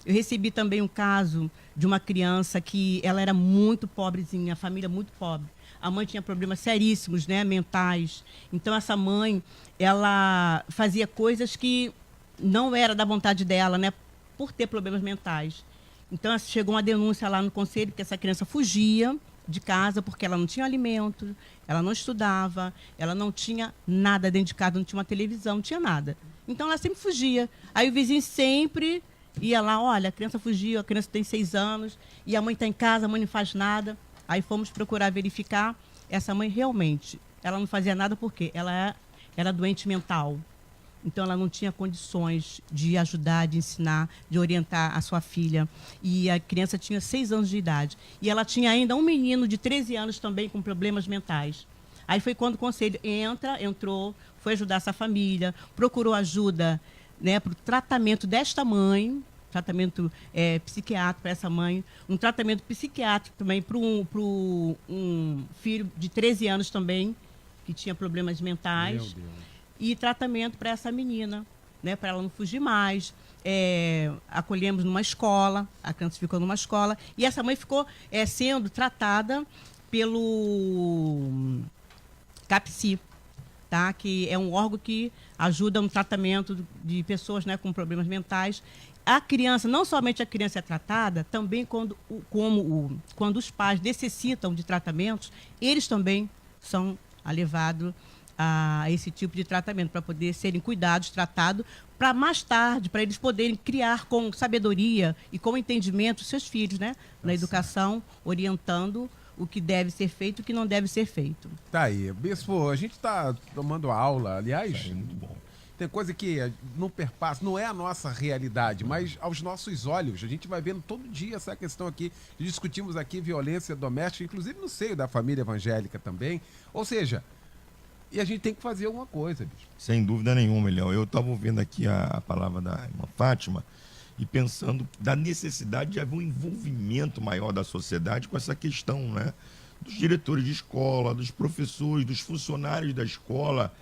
Eu recebi também um caso de uma criança que ela era muito pobrezinha, a família muito pobre. A mãe tinha problemas seríssimos, né, mentais. Então, essa mãe, ela fazia coisas que não era da vontade dela, né, por ter problemas mentais. Então, chegou uma denúncia lá no conselho que essa criança fugia de casa porque ela não tinha alimento, ela não estudava, ela não tinha nada dentro de casa, não tinha uma televisão, não tinha nada. Então, ela sempre fugia. Aí o vizinho sempre ia lá, olha, a criança fugiu, a criança tem 6 anos, e a mãe está em casa, a mãe não faz nada. Aí fomos procurar verificar, essa mãe realmente, ela não fazia nada porque ela era doente mental. Então, ela não tinha condições de ajudar, de ensinar, de orientar a sua filha. E a criança tinha 6 anos de idade. E ela tinha ainda um menino de 13 anos também com problemas mentais. Aí foi quando o conselho entrou, foi ajudar essa família, procurou ajuda, né, para o tratamento desta mãe, tratamento psiquiátrico para essa mãe, um tratamento psiquiátrico também para um filho de 13 anos também, que tinha problemas mentais. Meu Deus. E tratamento para essa menina, né, para ela não fugir mais. Acolhemos numa escola, a criança ficou numa escola, e essa mãe ficou sendo tratada pelo CAPSI, tá? Que é um órgão que ajuda no tratamento de pessoas, né, com problemas mentais. A criança, não somente a criança é tratada, também quando os pais necessitam de tratamentos, eles também são levados a esse tipo de tratamento, para poder serem cuidados, tratados, para mais tarde, para eles poderem criar com sabedoria e com entendimento os seus filhos, né? Na educação, orientando o que deve ser feito e o que não deve ser feito. Tá aí. Bispo, a gente está tomando aula, aliás, muito bom. Tem coisa que não perpassa, não é a nossa realidade, mas aos nossos olhos. A gente vai vendo todo dia essa questão aqui. Discutimos aqui violência doméstica, inclusive no seio da família evangélica também. Ou seja, e a gente tem que fazer alguma coisa, bicho. Sem dúvida nenhuma, Eliel. Eu estava ouvindo aqui a palavra da irmã Fátima e pensando da necessidade de haver um envolvimento maior da sociedade com essa questão, né? Dos diretores de escola, dos professores, dos funcionários da escola,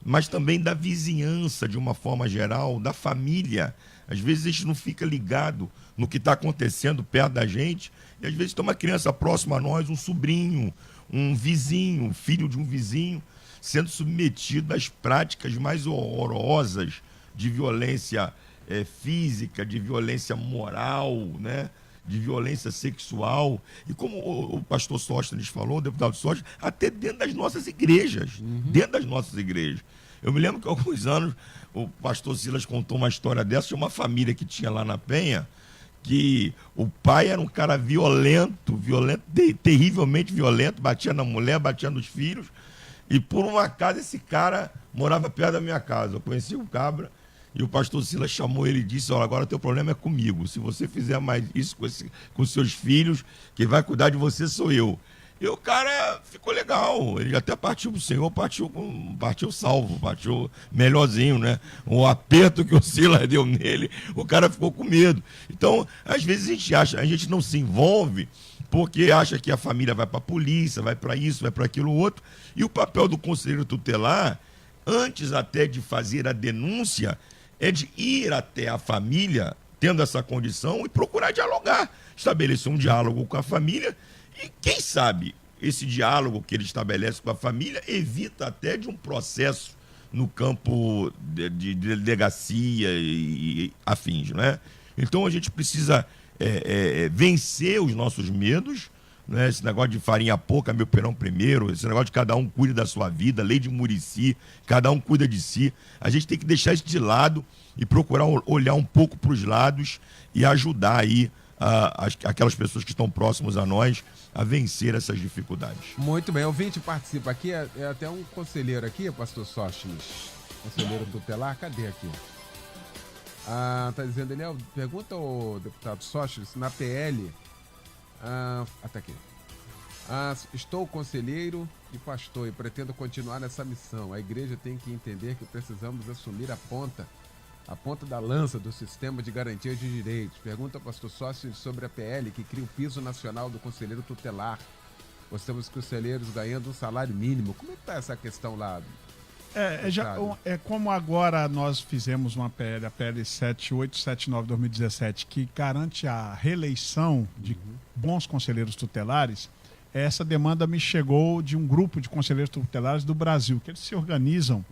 mas também da vizinhança, de uma forma geral, da família. Às vezes a gente não fica ligado no que está acontecendo perto da gente, e às vezes tem uma criança próxima a nós, um sobrinho, um vizinho, um filho de um vizinho, sendo submetido às práticas mais horrorosas de violência física, de violência moral, né? De violência sexual. E como o pastor Sóstenes falou, o deputado Sóstenes, até dentro das nossas igrejas. Dentro das nossas igrejas. Eu me lembro que há alguns anos o pastor Silas contou uma história dessa de uma família que tinha lá na Penha, que o pai era um cara violento, terrivelmente violento, batia na mulher, batia nos filhos, e por um acaso esse cara morava perto da minha casa. Eu conheci o cabra, e o pastor Silas chamou ele e disse: olha, agora teu problema é comigo, se você fizer mais isso com seus filhos, quem vai cuidar de você sou eu. E o cara ficou legal, ele até partiu pro Senhor, partiu salvo, partiu melhorzinho, né? O aperto que o Silas deu nele, o cara ficou com medo. Então, às vezes a gente não se envolve porque acha que a família vai para a polícia, vai para isso, vai para aquilo outro, e o papel do conselheiro tutelar, antes até de fazer a denúncia, é de ir até a família, tendo essa condição, e procurar dialogar, estabelecer um diálogo com a família. E quem sabe esse diálogo que ele estabelece com a família evita até de um processo no campo de delegacia e afins, né? Então a gente precisa vencer os nossos medos, né? Esse negócio de farinha pouca, meu perão primeiro, esse negócio de cada um cuida da sua vida, lei de Muricy, cada um cuida de si. A gente tem que deixar isso de lado e procurar olhar um pouco para os lados e ajudar aí aquelas pessoas que estão próximas a nós a vencer essas dificuldades. Muito bem, ouvinte participa aqui, é até um conselheiro aqui, pastor Sóstenes, conselheiro tutelar, cadê aqui? Tá dizendo, ele pergunta ao deputado Sóstenes, na PL, tá aqui. Estou conselheiro e pastor e pretendo continuar nessa missão. A igreja tem que entender que precisamos assumir a ponta da lança do sistema de garantia de direitos. Pergunta ao pastor Sóstenes sobre a PL que cria o piso nacional do conselheiro tutelar. Nós temos conselheiros ganhando um salário mínimo. Como é que está essa questão lá? Como agora nós fizemos uma PL, a PL 7879/2017, que garante a reeleição de bons conselheiros tutelares. Essa demanda me chegou de um grupo de conselheiros tutelares do Brasil, que eles se organizam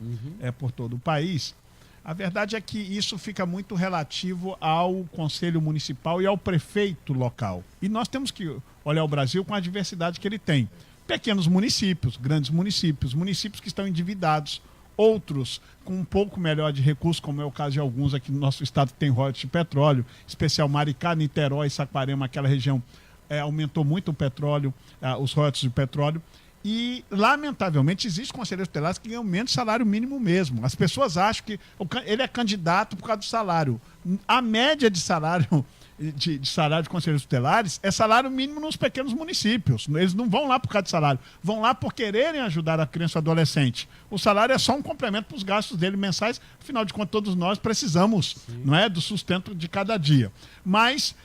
por todo o país. A verdade é que isso fica muito relativo ao Conselho Municipal e ao prefeito local. E nós temos que olhar o Brasil com a diversidade que ele tem. Pequenos municípios, grandes municípios, municípios que estão endividados, outros com um pouco melhor de recursos, como é o caso de alguns aqui no nosso estado que tem royalties de petróleo, especial Maricá, Niterói, Saquarema, aquela região aumentou muito o petróleo, os royalties de petróleo. E, lamentavelmente, existem conselheiros tutelares que ganham menos salário mínimo mesmo. As pessoas acham que ele é candidato por causa do salário. A média de salário de conselheiros tutelares é salário mínimo nos pequenos municípios. Eles não vão lá por causa de salário, vão lá por quererem ajudar a criança e o adolescente. O salário é só um complemento para os gastos dele mensais, afinal de contas todos nós precisamos, não é, do sustento de cada dia. Mas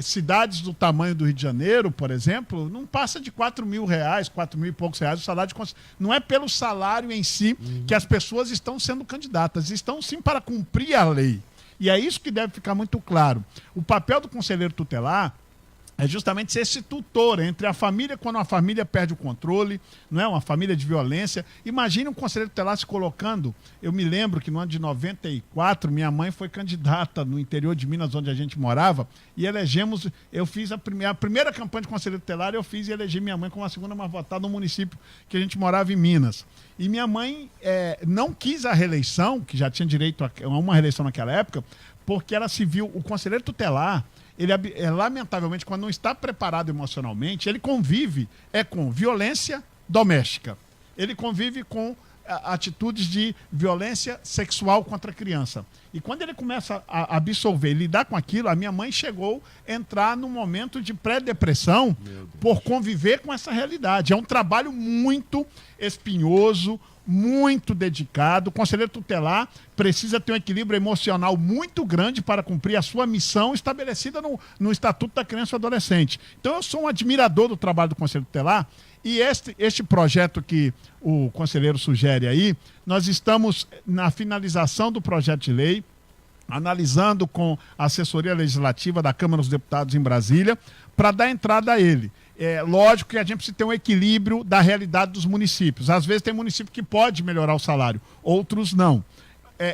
cidades do tamanho do Rio de Janeiro, por exemplo, não passa de R$4.000, R$4.000 e poucos reais o salário de conselheiro. Não é pelo salário em si que as pessoas estão sendo candidatas, estão sim para cumprir a lei. E é isso que deve ficar muito claro. O papel do conselheiro tutelar é justamente ser esse tutor entre a família, quando a família perde o controle, não é? Uma família de violência. Imagine um conselheiro tutelar se colocando. Eu me lembro que no ano de 94, minha mãe foi candidata no interior de Minas, onde a gente morava, e elegemos, eu fiz a primeira campanha de conselheiro tutelar, eu fiz e elegi minha mãe como a segunda mais votada no município que a gente morava em Minas. E minha mãe não quis a reeleição, que já tinha direito a uma reeleição naquela época, porque ela se viu, o conselheiro tutelar, ele lamentavelmente, quando não está preparado emocionalmente, ele convive com violência doméstica. Ele convive com atitudes de violência sexual contra a criança. E quando ele começa a absorver e lidar com aquilo, a minha mãe chegou a entrar num momento de pré-depressão por conviver com essa realidade. É um trabalho muito espinhoso, muito dedicado. O conselheiro tutelar precisa ter um equilíbrio emocional muito grande para cumprir a sua missão estabelecida no Estatuto da Criança e do Adolescente. Então, eu sou um admirador do trabalho do conselheiro tutelar e este projeto que o conselheiro sugere aí, nós estamos na finalização do projeto de lei, analisando com a assessoria legislativa da Câmara dos Deputados em Brasília, para dar entrada a ele. É lógico que a gente precisa ter um equilíbrio da realidade dos municípios. Às vezes tem município que pode melhorar o salário, outros não.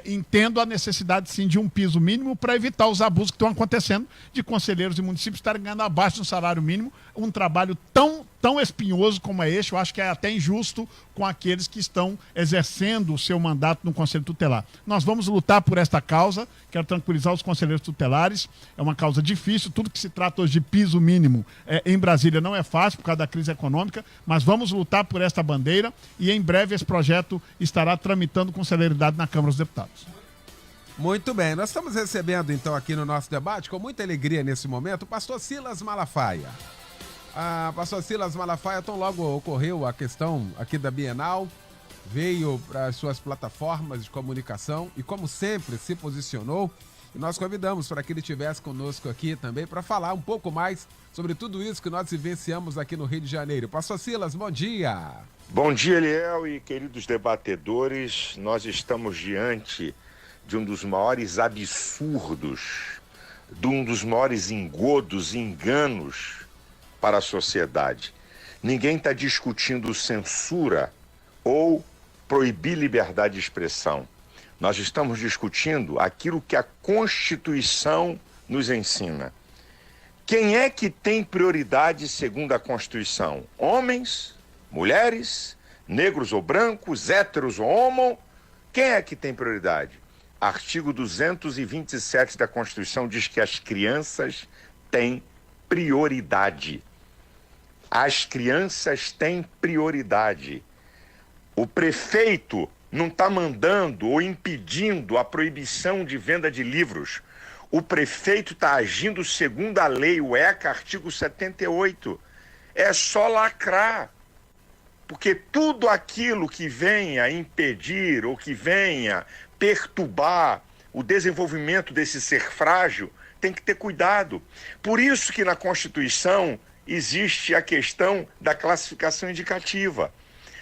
Entendo a necessidade, sim, de um piso mínimo para evitar os abusos que estão acontecendo de conselheiros e municípios estarem ganhando abaixo do salário mínimo, um trabalho tão tão espinhoso como é este, eu acho que é até injusto com aqueles que estão exercendo o seu mandato no Conselho Tutelar. Nós vamos lutar por esta causa, quero tranquilizar os conselheiros tutelares, é uma causa difícil, tudo que se trata hoje de piso mínimo em Brasília não é fácil por causa da crise econômica, mas vamos lutar por esta bandeira e em breve esse projeto estará tramitando com celeridade na Câmara dos Deputados. Muito bem, nós estamos recebendo então aqui no nosso debate, com muita alegria nesse momento, o pastor Silas Malafaia. Pastor Silas Malafaia, tão logo ocorreu a questão aqui da Bienal, veio para as suas plataformas de comunicação e, como sempre, se posicionou. E nós convidamos para que ele estivesse conosco aqui também para falar um pouco mais sobre tudo isso que nós vivenciamos aqui no Rio de Janeiro. Pastor Silas, bom dia. Bom dia, Eliel e queridos debatedores. Nós estamos diante de um dos maiores absurdos, de um dos maiores engodos e enganos para a sociedade. Ninguém está discutindo censura ou proibir liberdade de expressão. Nós estamos discutindo aquilo que a Constituição nos ensina. Quem é que tem prioridade segundo a Constituição? Homens, mulheres, negros ou brancos, héteros ou homo? Quem é que tem prioridade? Artigo 227 da Constituição diz que as crianças têm prioridade. As crianças têm prioridade. O prefeito não está mandando ou impedindo a proibição de venda de livros. O prefeito está agindo segundo a lei, o ECA, artigo 78. É só lacrar. Porque tudo aquilo que venha impedir ou que venha perturbar o desenvolvimento desse ser frágil tem que ter cuidado. Por isso que na Constituição existe a questão da classificação indicativa.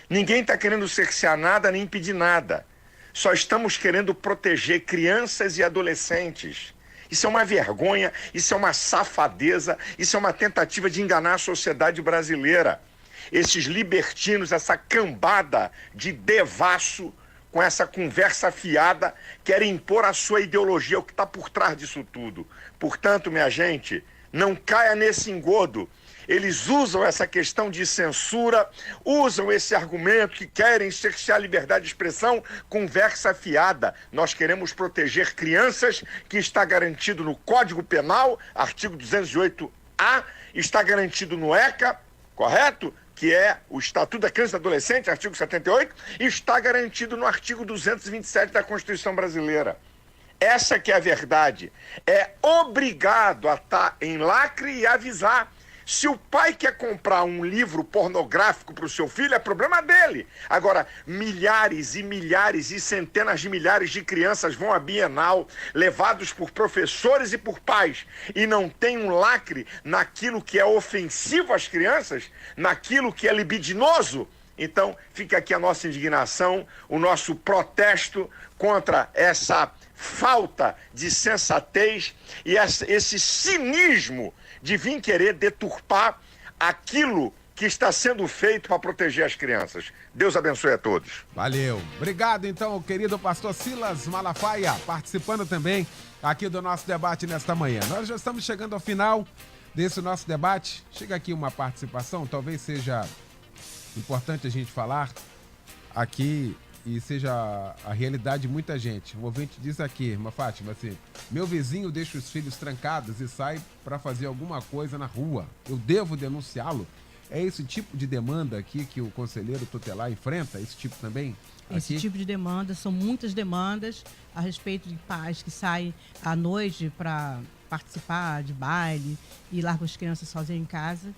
Ninguém está querendo cercear nada nem impedir nada. Só estamos querendo proteger crianças e adolescentes. Isso é uma vergonha, isso é uma safadeza, isso é uma tentativa de enganar a sociedade brasileira. Esses libertinos, essa cambada de devasso, com essa conversa fiada, querem impor a sua ideologia, o que está por trás disso tudo. Portanto, minha gente, não caia nesse engodo. Eles usam essa questão de censura, usam esse argumento que querem cercear a liberdade de expressão, conversa fiada. Nós queremos proteger crianças, que está garantido no Código Penal, artigo 208-A, está garantido no ECA, correto? Que é o Estatuto da Criança e do Adolescente, artigo 78, e está garantido no artigo 227 da Constituição Brasileira. Essa que é a verdade. É obrigado a estar em lacre e avisar. Se o pai quer comprar um livro pornográfico para o seu filho, é problema dele. Agora, milhares e milhares e centenas de milhares de crianças vão à Bienal, levados por professores e por pais, e não tem um lacre naquilo que é ofensivo às crianças, naquilo que é libidinoso. Então, fica aqui a nossa indignação, o nosso protesto contra essa falta de sensatez e esse cinismo de vir querer deturpar aquilo que está sendo feito para proteger as crianças. Deus abençoe a todos. Valeu. Obrigado, então, querido pastor Silas Malafaia, participando também aqui do nosso debate nesta manhã. Nós já estamos chegando ao final desse nosso debate. Chega aqui uma participação, talvez seja importante a gente falar aqui e seja a realidade de muita gente. Um ouvinte diz aqui, irmã Fátima, assim: meu vizinho deixa os filhos trancados e sai para fazer alguma coisa na rua. Eu devo denunciá-lo? É esse tipo de demanda aqui que o conselheiro tutelar enfrenta? Esse tipo também? Esse tipo de demanda, são muitas demandas a respeito de pais que saem à noite para participar de baile e largam as crianças sozinhas em casa.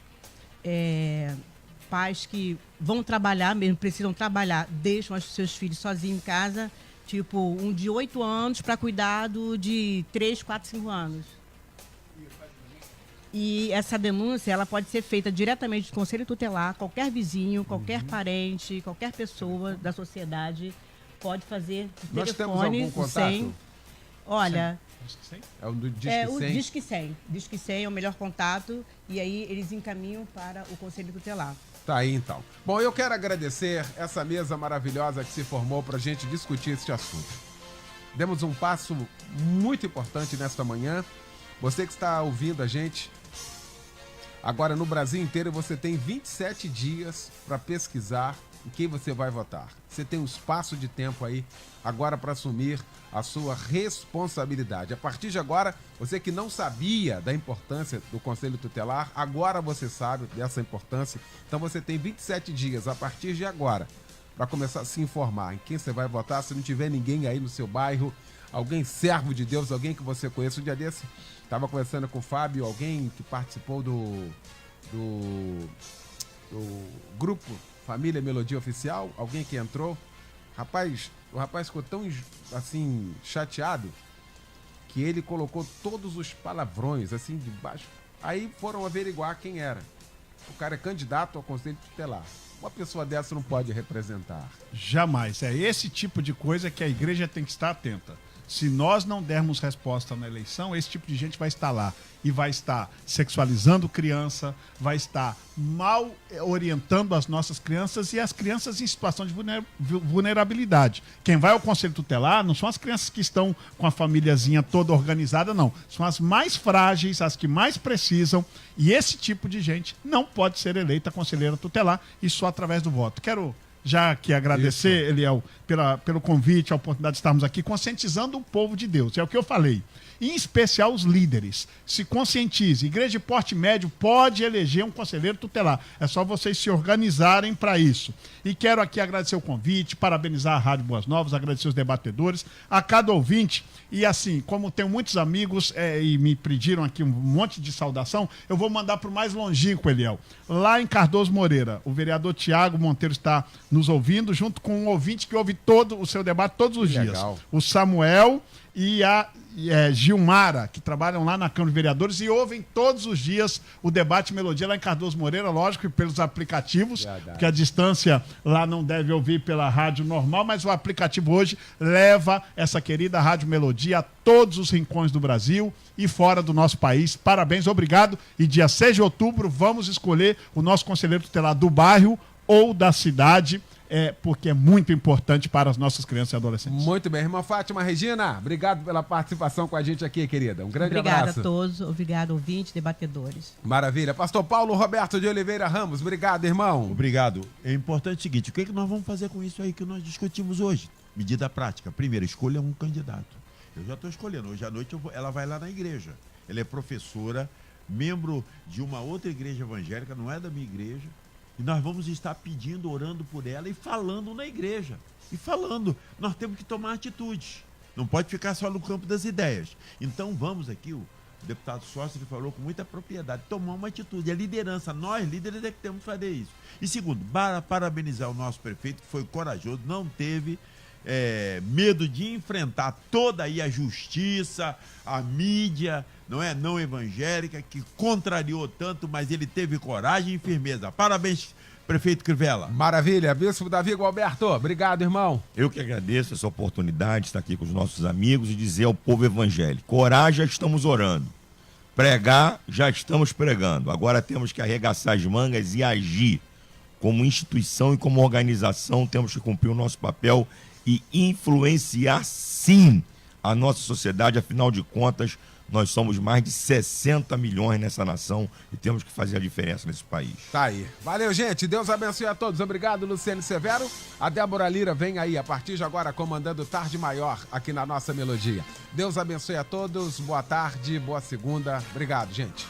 Pais que vão trabalhar mesmo, precisam trabalhar, deixam os seus filhos sozinhos em casa, tipo um de 8 anos para cuidado de 3, 4, 5 anos. E essa denúncia, ela pode ser feita diretamente do Conselho Tutelar, qualquer vizinho, qualquer parente, qualquer pessoa da sociedade pode fazer. Nós temos algum contato? 100. Olha, é o do Disque 100? O Disque 100. Disque 100 é o melhor contato e aí eles encaminham para o Conselho Tutelar. Tá aí, então. Bom, eu quero agradecer essa mesa maravilhosa que se formou para a gente discutir este assunto. Demos um passo muito importante nesta manhã. Você que está ouvindo a gente, Agora, no Brasil inteiro, você tem 27 dias para pesquisar em quem você vai votar. Você tem um espaço de tempo aí agora para assumir a sua responsabilidade. A partir de agora, você que não sabia da importância do Conselho Tutelar, agora você sabe dessa importância. Então você tem 27 dias a partir de agora para começar a se informar em quem você vai votar. Se não tiver ninguém aí no seu bairro, alguém servo de Deus, alguém que você conhece. Um dia desse, estava conversando com o Fábio, alguém que participou do grupo Família Melodia Oficial, alguém que entrou. O rapaz ficou tão, assim, chateado que ele colocou todos os palavrões, assim, de baixo. Aí foram averiguar quem era. O cara é candidato ao Conselho Tutelar. Uma pessoa dessa não pode representar. Jamais. É esse tipo de coisa que a igreja tem que estar atenta. Se nós não dermos resposta na eleição, esse tipo de gente vai estar lá e vai estar sexualizando criança, vai estar mal orientando as nossas crianças e as crianças em situação de vulnerabilidade. Quem vai ao Conselho Tutelar não são as crianças que estão com a famíliazinha toda organizada, não. São as mais frágeis, as que mais precisam, e esse tipo de gente não pode ser eleita conselheira tutelar e só através do voto. Quero já aqui agradecer, Eliel, pelo convite, a oportunidade de estarmos aqui conscientizando o povo de Deus. É o que eu falei. Em especial os líderes. Se conscientize. Igreja de porte médio pode eleger um conselheiro tutelar. É só vocês se organizarem para isso. E quero aqui agradecer o convite, parabenizar a Rádio Boas Novas, agradecer os debatedores, a cada ouvinte. E assim, como tenho muitos amigos e me pediram aqui um monte de saudação, eu vou mandar para o mais longínquo, Eliel. Lá em Cardoso Moreira, o vereador Tiago Monteiro está nos ouvindo, junto com um ouvinte que ouve todo o seu debate todos os dias. Legal. O Samuel e a Gilmara, que trabalham lá na Câmara de Vereadores e ouvem todos os dias o debate Melodia lá em Cardoso Moreira, lógico, pelos aplicativos, porque a distância lá não deve ouvir pela rádio normal, mas o aplicativo hoje leva essa querida Rádio Melodia a todos os rincões do Brasil e fora do nosso país. Parabéns, obrigado. E dia 6 de outubro vamos escolher o nosso conselheiro tutelar do bairro ou da cidade, porque é muito importante para as nossas crianças e adolescentes. Muito bem, irmã Fátima Regina, obrigado pela participação com a gente aqui, querida. Um grande Obrigada abraço. a todos, obrigado, ouvintes, debatedores. Maravilha. Pastor Paulo Roberto de Oliveira Ramos, obrigado, irmão. Obrigado. É importante o seguinte, o que nós vamos fazer com isso aí que nós discutimos hoje? Medida prática. Primeiro, escolha um candidato. Eu já estou escolhendo. Hoje à noite ela vai lá na igreja. Ela é professora, membro de uma outra igreja evangélica, não é da minha igreja. E nós vamos estar pedindo, orando por ela e falando na igreja. E falando. Nós temos que tomar atitude. Não pode ficar só no campo das ideias. Então vamos aqui, o deputado Sócio falou com muita propriedade, tomar uma atitude. A liderança, nós líderes é que temos que fazer isso. E segundo, parabenizar o nosso prefeito, que foi corajoso, não teve medo de enfrentar toda aí a justiça, a mídia, não evangélica, que contrariou tanto, mas ele teve coragem e firmeza. Parabéns, prefeito Crivella. Maravilha. Bispo Davi Gualberto, obrigado, irmão. Eu que agradeço essa oportunidade de estar aqui com os nossos amigos e dizer ao povo evangélico: coragem, já estamos orando. Pregar, já estamos pregando. Agora temos que arregaçar as mangas e agir. Como instituição e como organização, temos que cumprir o nosso papel e influenciar, sim, a nossa sociedade. Afinal de contas, nós somos mais de 60 milhões nessa nação e temos que fazer a diferença nesse país. Tá aí. Valeu, gente. Deus abençoe a todos. Obrigado, Luciano Severo. A Débora Lira vem aí, a partir de agora, comandando Tarde Maior aqui na nossa Melodia. Deus abençoe a todos. Boa tarde, boa segunda. Obrigado, gente.